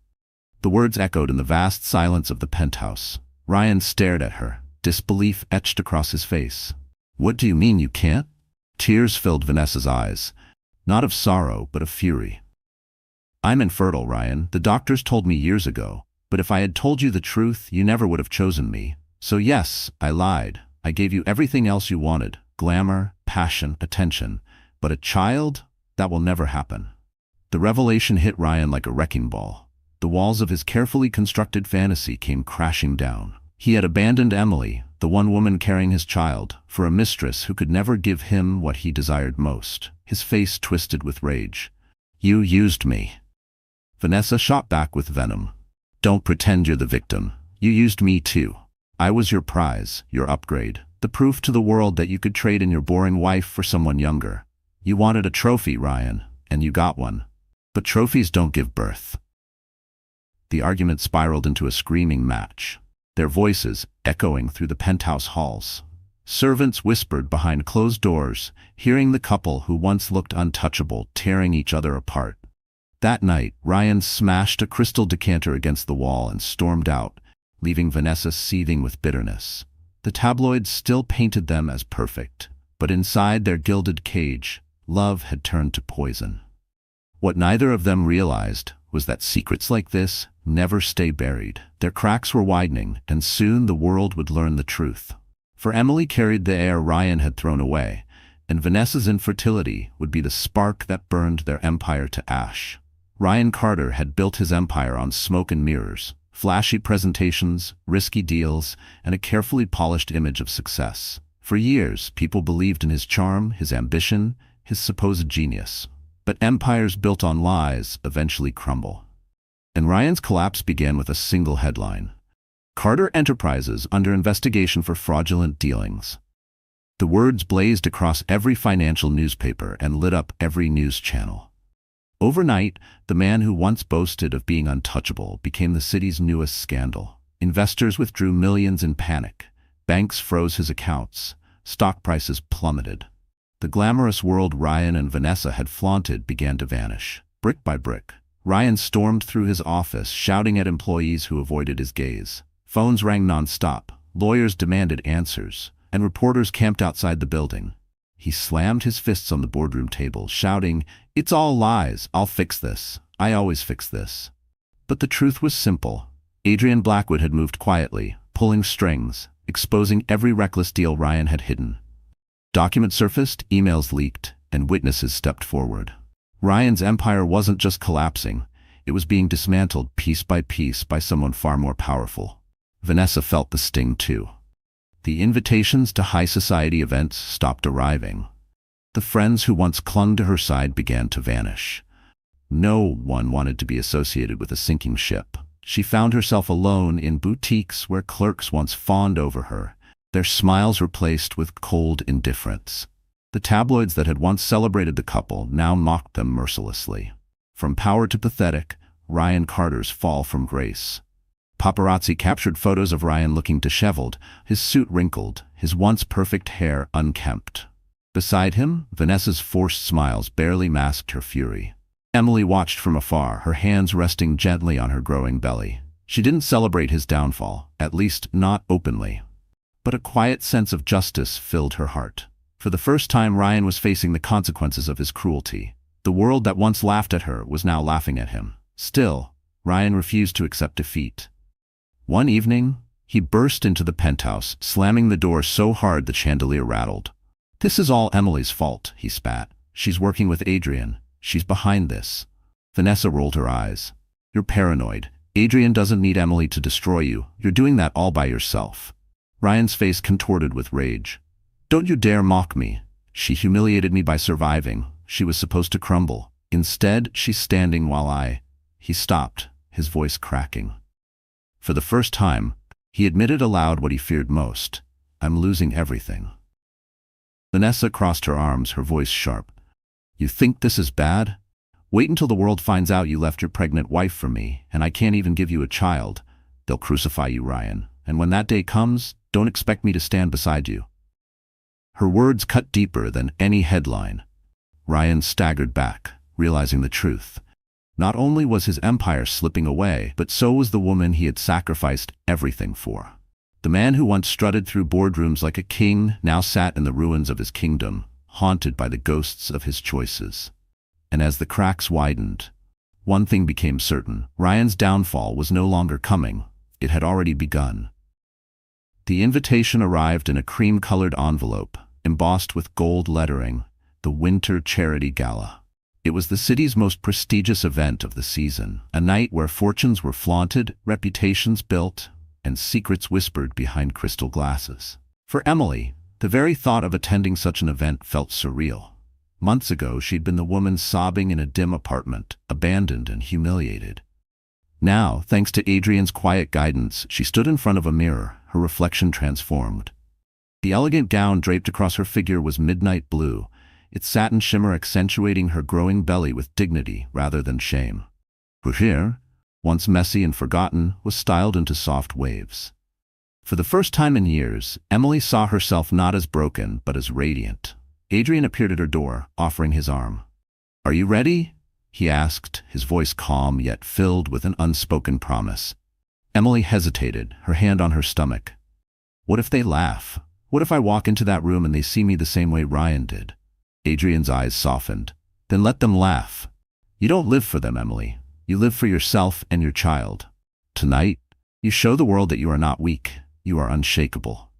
The words echoed in the vast silence of the penthouse. Ryan stared at her, disbelief etched across his face. "What do you mean you can't?" Tears filled Vanessa's eyes, not of sorrow, but of fury. "I'm infertile, Ryan. The doctors told me years ago. But if I had told you the truth, you never would have chosen me. So yes, I lied. I gave you everything else you wanted: glamour, passion, attention. But a child? That will never happen." The revelation hit Ryan like a wrecking ball. The walls of his carefully constructed fantasy came crashing down. He had abandoned Emily, the one woman carrying his child, for a mistress who could never give him what he desired most. His face twisted with rage. "You used me." Vanessa shot back with venom. "Don't pretend you're the victim. You used me too. I was your prize, your upgrade, the proof to the world that you could trade in your boring wife for someone younger. You wanted a trophy, Ryan, and you got one. But trophies don't give birth." The argument spiraled into a screaming match, their voices echoing through the penthouse halls. Servants whispered behind closed doors, hearing the couple who once looked untouchable tearing each other apart. That night, Ryan smashed a crystal decanter against the wall and stormed out, leaving Vanessa seething with bitterness. The tabloids still painted them as perfect, but inside their gilded cage, love had turned to poison. What neither of them realized was that secrets like this never stay buried. Their cracks were widening, and soon the world would learn the truth. For Emily carried the heir Ryan had thrown away, and Vanessa's infertility would be the spark that burned their empire to ash. Ryan Carter had built his empire on smoke and mirrors, flashy presentations, risky deals, and a carefully polished image of success. For years, people believed in his charm, his ambition, his supposed genius. But empires built on lies eventually crumble. And Ryan's collapse began with a single headline: Carter Enterprises under investigation for fraudulent dealings. The words blazed across every financial newspaper and lit up every news channel. Overnight, the man who once boasted of being untouchable became the city's newest scandal. Investors withdrew millions in panic. Banks froze his accounts. Stock prices plummeted. The glamorous world Ryan and Vanessa had flaunted began to vanish. Brick by brick, Ryan stormed through his office, shouting at employees who avoided his gaze. Phones rang nonstop. Lawyers demanded answers, and reporters camped outside the building. He slammed his fists on the boardroom table, shouting, "It's all lies. I'll fix this. I always fix this." But the truth was simple. Adrian Blackwood had moved quietly, pulling strings, exposing every reckless deal Ryan had hidden. Documents surfaced, emails leaked, and witnesses stepped forward. Ryan's empire wasn't just collapsing, it was being dismantled piece by piece by someone far more powerful. Vanessa felt the sting too. The invitations to high society events stopped arriving. The friends who once clung to her side began to vanish. No one wanted to be associated with a sinking ship. She found herself alone in boutiques where clerks once fawned over her, their smiles replaced with cold indifference. The tabloids that had once celebrated the couple now mocked them mercilessly. From power to pathetic, Ryan Carter's fall from grace. Paparazzi captured photos of Ryan looking disheveled, his suit wrinkled, his once perfect hair unkempt. Beside him, Vanessa's forced smiles barely masked her fury. Emily watched from afar, her hands resting gently on her growing belly. She didn't celebrate his downfall, at least not openly. But a quiet sense of justice filled her heart. For the first time, Ryan was facing the consequences of his cruelty. The world that once laughed at her was now laughing at him. Still, Ryan refused to accept defeat. One evening, he burst into the penthouse, slamming the door so hard the chandelier rattled. "This is all Emily's fault," he spat. "She's working with Adrian. She's behind this." Vanessa rolled her eyes. "You're paranoid. Adrian doesn't need Emily to destroy you. You're doing that all by yourself." Ryan's face contorted with rage. "Don't you dare mock me. She humiliated me by surviving. She was supposed to crumble. Instead, she's standing while I—" He stopped, his voice cracking. For the first time, he admitted aloud what he feared most. "I'm losing everything." Vanessa crossed her arms, her voice sharp. "You think this is bad? Wait until the world finds out you left your pregnant wife for me, and I can't even give you a child. They'll crucify you, Ryan. And when that day comes, don't expect me to stand beside you." Her words cut deeper than any headline. Ryan staggered back, realizing the truth. Not only was his empire slipping away, but so was the woman he had sacrificed everything for. The man who once strutted through boardrooms like a king now sat in the ruins of his kingdom, haunted by the ghosts of his choices. And as the cracks widened, one thing became certain: Ryan's downfall was no longer coming. It had already begun. The invitation arrived in a cream-colored envelope, embossed with gold lettering: the Winter Charity Gala. It was the city's most prestigious event of the season, a night where fortunes were flaunted, reputations built, and secrets whispered behind crystal glasses. For Emily, the very thought of attending such an event felt surreal. Months ago, she'd been the woman sobbing in a dim apartment, abandoned and humiliated. Now, thanks to Adrian's quiet guidance, she stood in front of a mirror, her reflection transformed. The elegant gown draped across her figure was midnight blue, its satin shimmer accentuating her growing belly with dignity rather than shame. Her hair, once messy and forgotten, was styled into soft waves. For the first time in years, Emily saw herself not as broken, but as radiant. Adrian appeared at her door, offering his arm. "Are you ready?" he asked, his voice calm yet filled with an unspoken promise. Emily hesitated, her hand on her stomach. What if they laugh? What if I walk into that room and they see me the same way Ryan did? Adrian's eyes softened. Then let them laugh. You don't live for them, Emily. You live for yourself and your child. Tonight, you show the world that you are not weak. You are unshakable.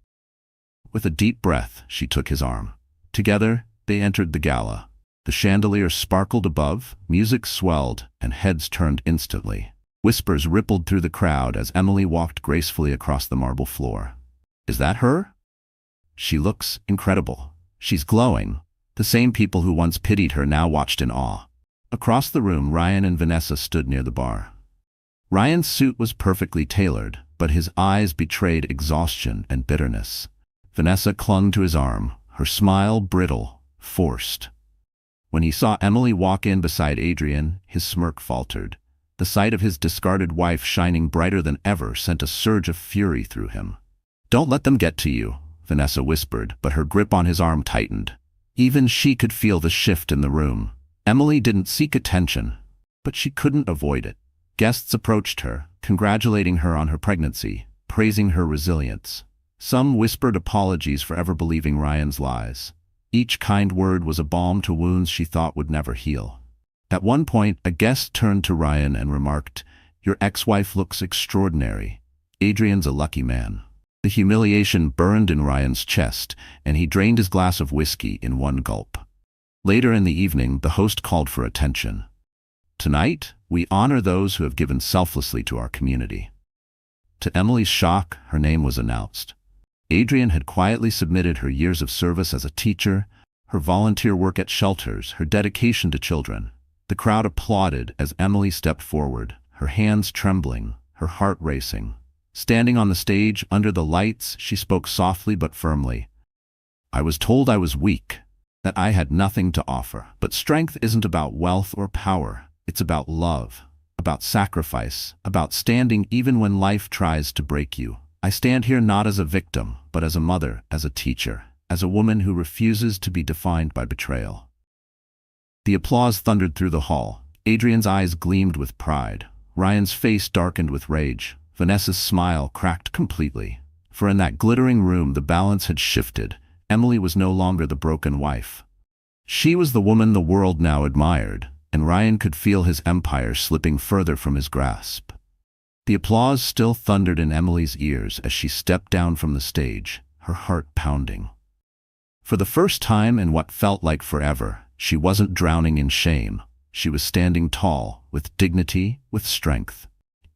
With a deep breath, she took his arm. Together, they entered the gala. The chandelier sparkled above, music swelled, and heads turned instantly. Whispers rippled through the crowd as Emily walked gracefully across the marble floor. Is that her? She looks incredible. She's glowing. The same people who once pitied her now watched in awe. Across the room, Ryan and Vanessa stood near the bar. Ryan's suit was perfectly tailored, but his eyes betrayed exhaustion and bitterness. Vanessa clung to his arm, her smile brittle, forced. When he saw Emily walk in beside Adrian, his smirk faltered. The sight of his discarded wife shining brighter than ever sent a surge of fury through him. "Don't let them get to you," Vanessa whispered, but her grip on his arm tightened. Even she could feel the shift in the room. Emily didn't seek attention, but she couldn't avoid it. Guests approached her, congratulating her on her pregnancy, praising her resilience. Some whispered apologies for ever believing Ryan's lies. Each kind word was a balm to wounds she thought would never heal. At one point, a guest turned to Ryan and remarked, "Your ex-wife looks extraordinary. Adrian's a lucky man." The humiliation burned in Ryan's chest, and he drained his glass of whiskey in one gulp. Later in the evening, the host called for attention. "Tonight, we honor those who have given selflessly to our community." To Emily's shock, her name was announced. Adrian had quietly submitted her years of service as a teacher, her volunteer work at shelters, her dedication to children. The crowd applauded as Emily stepped forward, her hands trembling, her heart racing. Standing on the stage under the lights, she spoke softly but firmly. "I was told I was weak, that I had nothing to offer. But strength isn't about wealth or power. It's about love, about sacrifice, about standing even when life tries to break you. I stand here not as a victim, but as a mother, as a teacher, as a woman who refuses to be defined by betrayal." The applause thundered through the hall. Adrian's eyes gleamed with pride. Ryan's face darkened with rage. Vanessa's smile cracked completely. For in that glittering room the balance had shifted. Emily was no longer the broken wife. She was the woman the world now admired, and Ryan could feel his empire slipping further from his grasp. The applause still thundered in Emily's ears as she stepped down from the stage, her heart pounding. For the first time in what felt like forever, she wasn't drowning in shame. She was standing tall, with dignity, with strength.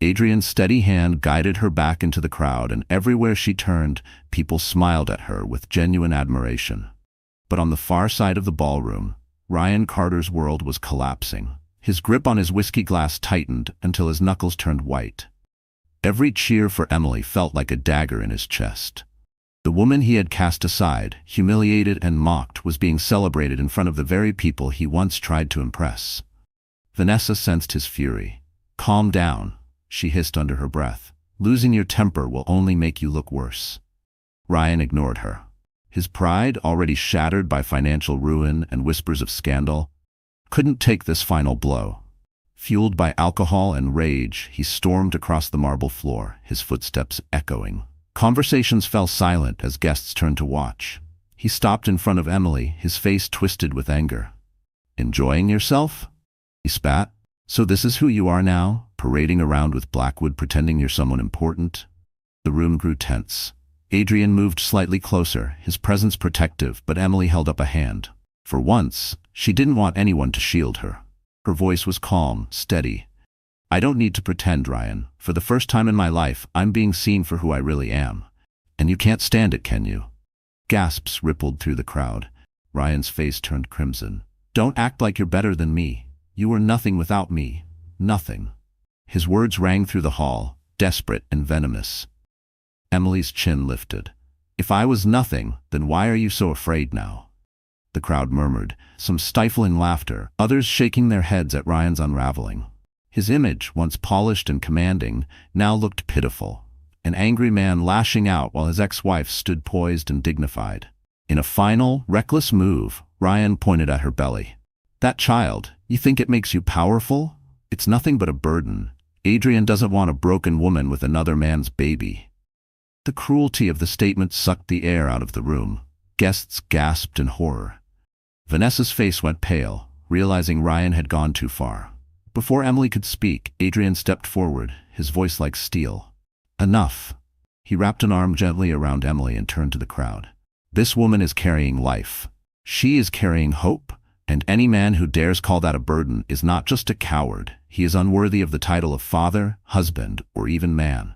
Adrian's steady hand guided her back into the crowd, and everywhere she turned, people smiled at her with genuine admiration. But on the far side of the ballroom, Ryan Carter's world was collapsing. His grip on his whiskey glass tightened until his knuckles turned white. Every cheer for Emily felt like a dagger in his chest. The woman he had cast aside, humiliated and mocked, was being celebrated in front of the very people he once tried to impress. Vanessa sensed his fury. "Calm down," she hissed under her breath. "Losing your temper will only make you look worse." Ryan ignored her. His pride, already shattered by financial ruin and whispers of scandal, couldn't take this final blow. Fueled by alcohol and rage, he stormed across the marble floor, his footsteps echoing. Conversations fell silent as guests turned to watch. He stopped in front of Emily, his face twisted with anger. "Enjoying yourself?" he spat. "So this is who you are now, parading around with Blackwood pretending you're someone important?" The room grew tense. Adrian moved slightly closer, his presence protective, but Emily held up a hand. For once, she didn't want anyone to shield her. Her voice was calm, steady. "I don't need to pretend, Ryan. For the first time in my life, I'm being seen for who I really am. And you can't stand it, can you?" Gasps rippled through the crowd. Ryan's face turned crimson. "Don't act like you're better than me. You were nothing without me. Nothing." His words rang through the hall, desperate and venomous. Emily's chin lifted. "If I was nothing, then why are you so afraid now?" The crowd murmured, some stifling laughter, others shaking their heads at Ryan's unraveling. His image, once polished and commanding, now looked pitiful. An angry man lashing out while his ex-wife stood poised and dignified. In a final, reckless move, Ryan pointed at her belly. "That child, you think it makes you powerful? It's nothing but a burden. Adrian doesn't want a broken woman with another man's baby." The cruelty of the statement sucked the air out of the room. Guests gasped in horror. Vanessa's face went pale, realizing Ryan had gone too far. Before Emily could speak, Adrian stepped forward, his voice like steel. "Enough." He wrapped an arm gently around Emily and turned to the crowd. "This woman is carrying life. She is carrying hope, And any man who dares call that a burden is not just a coward, he is unworthy of the title of father, husband, or even man.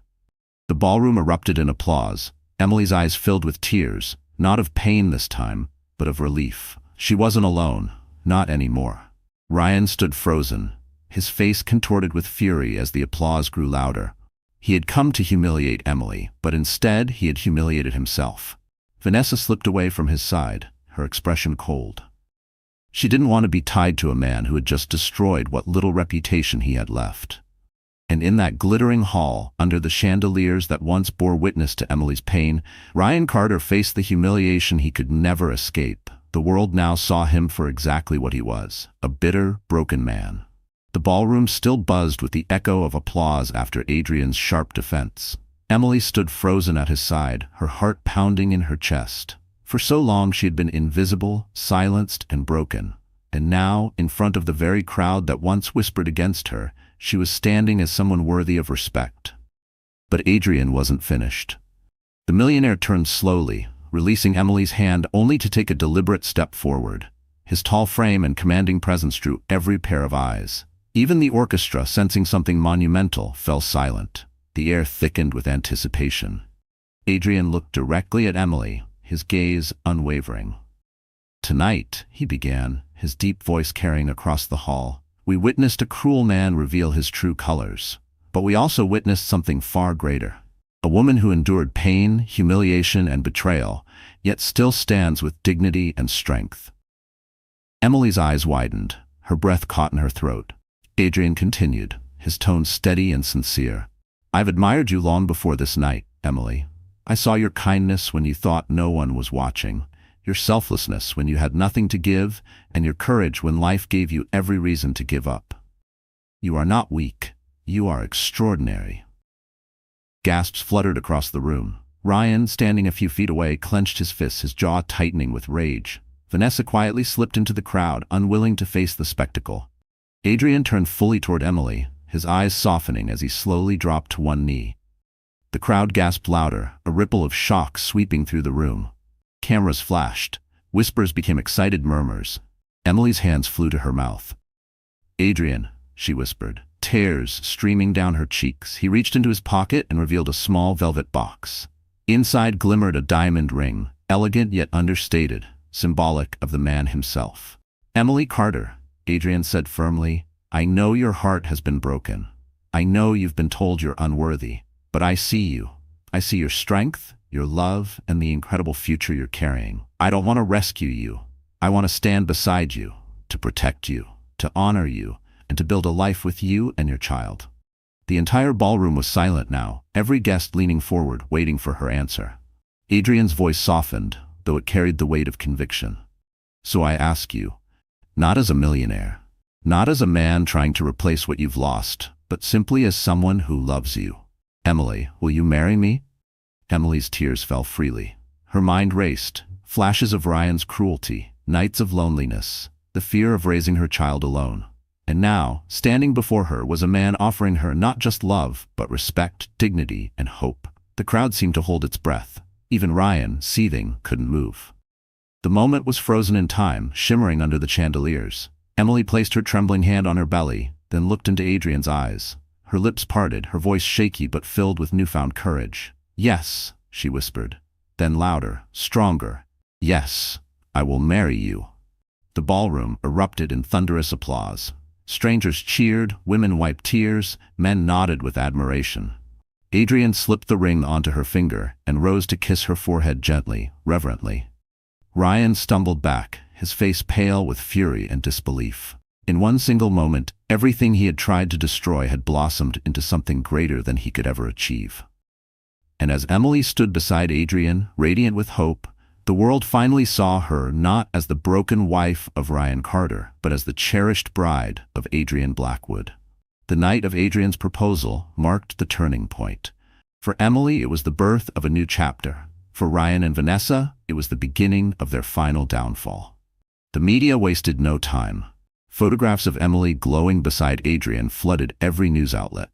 The ballroom erupted in applause. Emily's eyes filled with tears, not of pain this time, but of relief. She wasn't alone, not anymore. Ryan stood frozen, his face contorted with fury as the applause grew louder. He had come to humiliate Emily, but instead he had humiliated himself. Vanessa slipped away from his side, her expression cold. She didn't want to be tied to a man who had just destroyed what little reputation he had left. And in that glittering hall, under the chandeliers that once bore witness to Emily's pain, Ryan Carter faced the humiliation he could never escape. The world now saw him for exactly what he was, a bitter, broken man. The ballroom still buzzed with the echo of applause after Adrian's sharp defense. Emily stood frozen at his side, her heart pounding in her chest. For so long she had been invisible, silenced, and broken. And now, in front of the very crowd that once whispered against her, she was standing as someone worthy of respect. But Adrian wasn't finished. The millionaire turned slowly, releasing Emily's hand only to take a deliberate step forward. His tall frame and commanding presence drew every pair of eyes. Even the orchestra, sensing something monumental, fell silent. The air thickened with anticipation. Adrian looked directly at Emily, his gaze unwavering. "Tonight," he began, his deep voice carrying across the hall, "we witnessed a cruel man reveal his true colors. But we also witnessed something far greater. A woman who endured pain, humiliation, and betrayal, yet still stands with dignity and strength." Emily's eyes widened, her breath caught in her throat. Adrian continued, his tone steady and sincere. "I've admired you long before this night, Emily. I saw your kindness when you thought no one was watching, your selflessness when you had nothing to give, and your courage when life gave you every reason to give up. You are not weak. You are extraordinary." Gasps fluttered across the room. Ryan, standing a few feet away, clenched his fists, his jaw tightening with rage. Vanessa quietly slipped into the crowd, unwilling to face the spectacle. Adrian turned fully toward Emily, his eyes softening as he slowly dropped to one knee. The crowd gasped louder, a ripple of shock sweeping through the room. Cameras flashed. Whispers became excited murmurs. Emily's hands flew to her mouth. "Adrian," she whispered, tears streaming down her cheeks. He reached into his pocket and revealed a small velvet box. Inside glimmered a diamond ring, elegant yet understated, symbolic of the man himself. "Emily Carter," Adrian said firmly, "I know your heart has been broken. I know you've been told you're unworthy. But I see you. I see your strength, your love, and the incredible future you're carrying. I don't want to rescue you. I want to stand beside you, to protect you, to honor you, and to build a life with you and your child." The entire ballroom was silent now, every guest leaning forward, waiting for her answer. Adrian's voice softened, though it carried the weight of conviction. "So I ask you, not as a millionaire, not as a man trying to replace what you've lost, but simply as someone who loves you. Emily, will you marry me?" Emily's tears fell freely. Her mind raced, flashes of Ryan's cruelty, nights of loneliness, the fear of raising her child alone. And now, standing before her was a man offering her not just love, but respect, dignity, and hope. The crowd seemed to hold its breath. Even Ryan, seething, couldn't move. The moment was frozen in time, shimmering under the chandeliers. Emily placed her trembling hand on her belly, then looked into Adrian's eyes. Her lips parted, her voice shaky but filled with newfound courage. "Yes," she whispered. Then louder, stronger. "Yes, I will marry you." The ballroom erupted in thunderous applause. Strangers cheered, women wiped tears, men nodded with admiration. Adrian slipped the ring onto her finger and rose to kiss her forehead gently, reverently. Ryan stumbled back, his face pale with fury and disbelief. In one single moment, everything he had tried to destroy had blossomed into something greater than he could ever achieve. And as Emily stood beside Adrian, radiant with hope, the world finally saw her not as the broken wife of Ryan Carter, but as the cherished bride of Adrian Blackwood. The night of Adrian's proposal marked the turning point. For Emily, it was the birth of a new chapter. For Ryan and Vanessa, it was the beginning of their final downfall. The media wasted no time. Photographs of Emily glowing beside Adrian flooded every news outlet.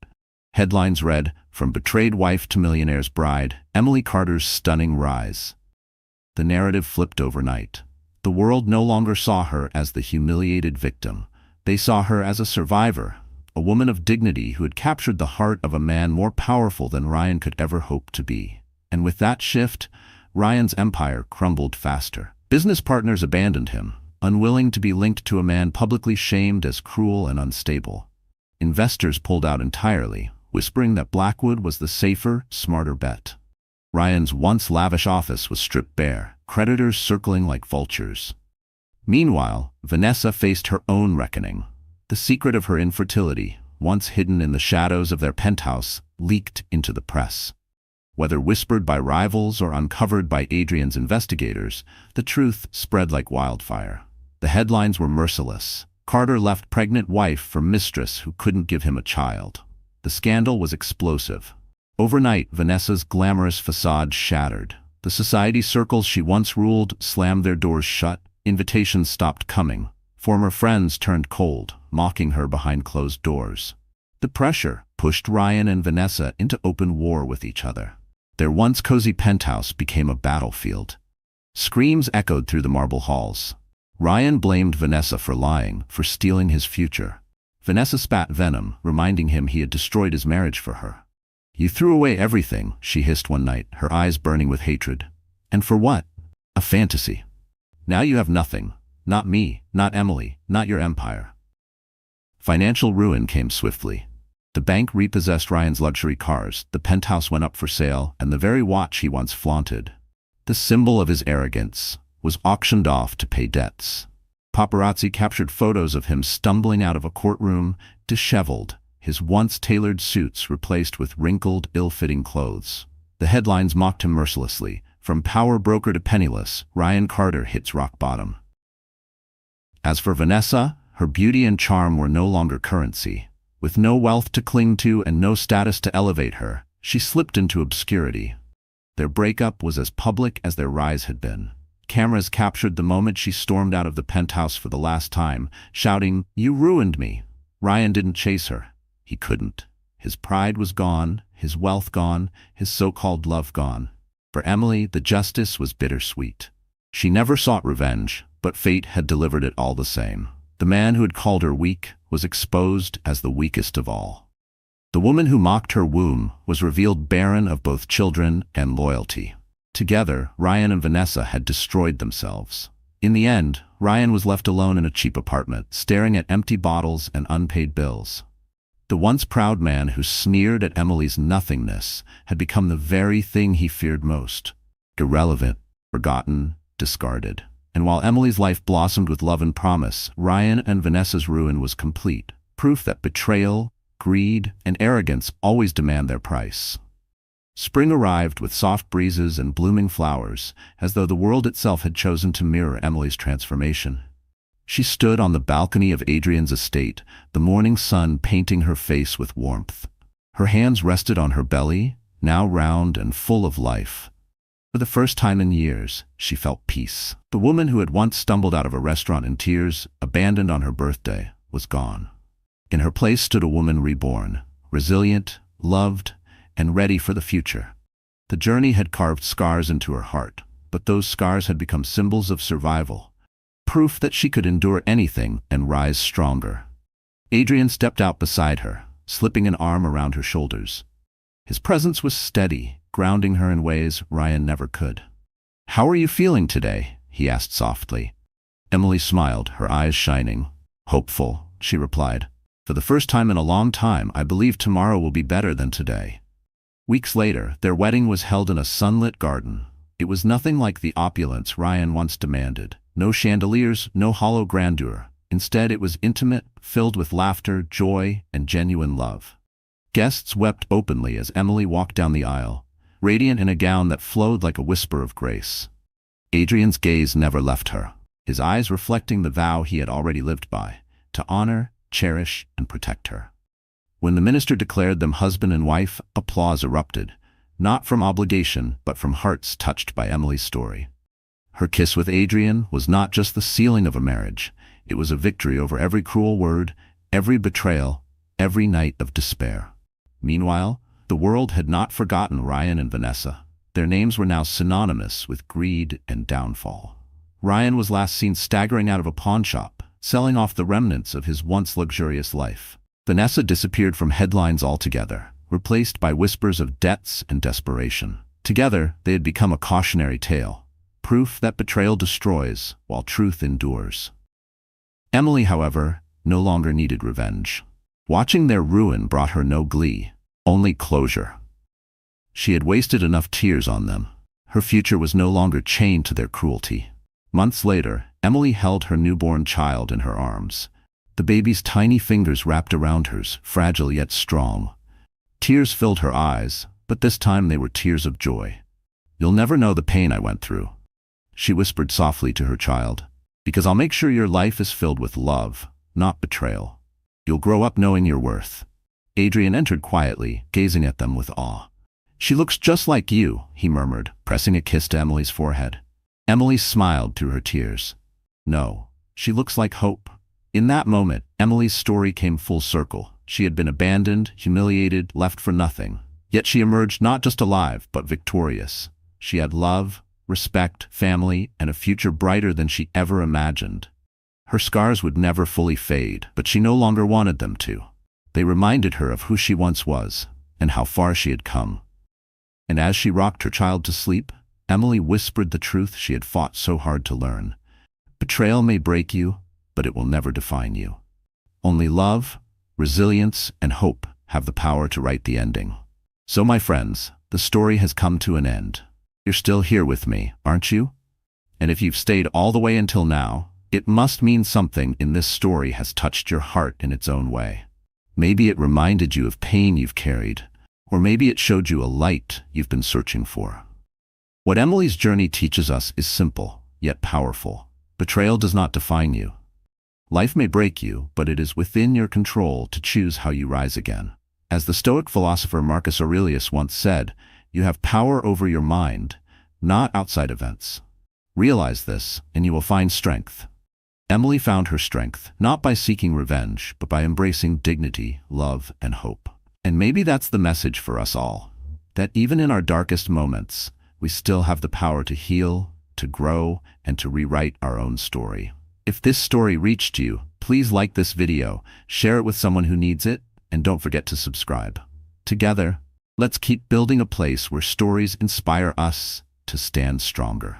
Headlines read, "From betrayed wife to millionaire's bride, Emily Carter's stunning rise." The narrative flipped overnight. The world no longer saw her as the humiliated victim. They saw her as a survivor, a woman of dignity who had captured the heart of a man more powerful than Ryan could ever hope to be. And with that shift, Ryan's empire crumbled faster. Business partners abandoned him, unwilling to be linked to a man publicly shamed as cruel and unstable. Investors pulled out entirely, whispering that Blackwood was the safer, smarter bet. Ryan's once lavish office was stripped bare, creditors circling like vultures. Meanwhile, Vanessa faced her own reckoning. The secret of her infertility, once hidden in the shadows of their penthouse, leaked into the press. Whether whispered by rivals or uncovered by Adrian's investigators, the truth spread like wildfire. The headlines were merciless. Carter left pregnant wife for mistress who couldn't give him a child. The scandal was explosive. Overnight, Vanessa's glamorous facade shattered. The society circles she once ruled slammed their doors shut. Invitations stopped coming. Former friends turned cold, mocking her behind closed doors. The pressure pushed Ryan and Vanessa into open war with each other. Their once cozy penthouse became a battlefield. Screams echoed through the marble halls. Ryan blamed Vanessa for lying, for stealing his future. Vanessa spat venom, reminding him he had destroyed his marriage for her. "You threw away everything," she hissed one night, her eyes burning with hatred. "And for what? A fantasy. Now you have nothing. Not me, not Emily, not your empire." Financial ruin came swiftly. The bank repossessed Ryan's luxury cars, the penthouse went up for sale, and the very watch he once flaunted, the symbol of his arrogance, was auctioned off to pay debts. Paparazzi captured photos of him stumbling out of a courtroom, disheveled, his once tailored suits replaced with wrinkled, ill-fitting clothes. The headlines mocked him mercilessly. From power broker to penniless, Ryan Carter hits rock bottom. As for Vanessa, her beauty and charm were no longer currency. With no wealth to cling to and no status to elevate her, she slipped into obscurity. Their breakup was as public as their rise had been. Cameras captured the moment she stormed out of the penthouse for the last time, shouting, "You ruined me." Ryan didn't chase her. He couldn't. His pride was gone, his wealth gone, his so-called love gone. For Emily, the justice was bittersweet. She never sought revenge, but fate had delivered it all the same. The man who had called her weak was exposed as the weakest of all. The woman who mocked her womb was revealed barren of both children and loyalty. Together, Ryan and Vanessa had destroyed themselves. In the end, Ryan was left alone in a cheap apartment, staring at empty bottles and unpaid bills. The once proud man who sneered at Emily's nothingness had become the very thing he feared most. Irrelevant, forgotten, discarded. And while Emily's life blossomed with love and promise, Ryan and Vanessa's ruin was complete. Proof that betrayal, greed, and arrogance always demand their price. Spring arrived with soft breezes and blooming flowers, as though the world itself had chosen to mirror Emily's transformation. She stood on the balcony of Adrian's estate, the morning sun painting her face with warmth. Her hands rested on her belly, now round and full of life. For the first time in years, she felt peace. The woman who had once stumbled out of a restaurant in tears, abandoned on her birthday, was gone. In her place stood a woman reborn, resilient, loved, and ready for the future. The journey had carved scars into her heart, but those scars had become symbols of survival, proof that she could endure anything and rise stronger. Adrian stepped out beside her, slipping an arm around her shoulders. His presence was steady, grounding her in ways Ryan never could. "How are you feeling today?" he asked softly. Emily smiled, her eyes shining. "Hopeful," she replied. "For the first time in a long time, I believe tomorrow will be better than today." Weeks later, their wedding was held in a sunlit garden. It was nothing like the opulence Ryan once demanded. No chandeliers, no hollow grandeur. Instead, it was intimate, filled with laughter, joy, and genuine love. Guests wept openly as Emily walked down the aisle, radiant in a gown that flowed like a whisper of grace. Adrian's gaze never left her, his eyes reflecting the vow he had already lived by, to honor, cherish, and protect her. When the minister declared them husband and wife, applause erupted, not from obligation, but from hearts touched by Emily's story. Her kiss with Adrian was not just the sealing of a marriage, it was a victory over every cruel word, every betrayal, every night of despair. Meanwhile, the world had not forgotten Ryan and Vanessa. Their names were now synonymous with greed and downfall. Ryan was last seen staggering out of a pawn shop, selling off the remnants of his once luxurious life. Vanessa disappeared from headlines altogether, replaced by whispers of debts and desperation. Together, they had become a cautionary tale, proof that betrayal destroys while truth endures. Emily, however, no longer needed revenge. Watching their ruin brought her no glee, only closure. She had wasted enough tears on them. Her future was no longer chained to their cruelty. Months later, Emily held her newborn child in her arms. The baby's tiny fingers wrapped around hers, fragile yet strong. Tears filled her eyes, but this time they were tears of joy. "You'll never know the pain I went through," she whispered softly to her child, "because I'll make sure your life is filled with love, not betrayal. You'll grow up knowing your worth." Adrian entered quietly, gazing at them with awe. "She looks just like you," he murmured, pressing a kiss to Emily's forehead. Emily smiled through her tears. "No, she looks like hope." In that moment, Emily's story came full circle. She had been abandoned, humiliated, left for nothing. Yet she emerged not just alive, but victorious. She had love, respect, family, and a future brighter than she ever imagined. Her scars would never fully fade, but she no longer wanted them to. They reminded her of who she once was, and how far she had come. And as she rocked her child to sleep, Emily whispered the truth she had fought so hard to learn. Betrayal may break you, but it will never define you. Only love, resilience, and hope have the power to write the ending. So, my friends, the story has come to an end. You're still here with me, aren't you? And if you've stayed all the way until now, it must mean something in this story has touched your heart in its own way. Maybe it reminded you of pain you've carried, or maybe it showed you a light you've been searching for. What Emily's journey teaches us is simple, yet powerful. Betrayal does not define you. Life may break you, but it is within your control to choose how you rise again. As the Stoic philosopher Marcus Aurelius once said, you have power over your mind, not outside events. Realize this, and you will find strength. Emily found her strength, not by seeking revenge, but by embracing dignity, love, and hope. And maybe that's the message for us all, that even in our darkest moments, we still have the power to heal, to grow, and to rewrite our own story. If this story reached you, please like this video, share it with someone who needs it, and don't forget to subscribe. Together, let's keep building a place where stories inspire us to stand stronger.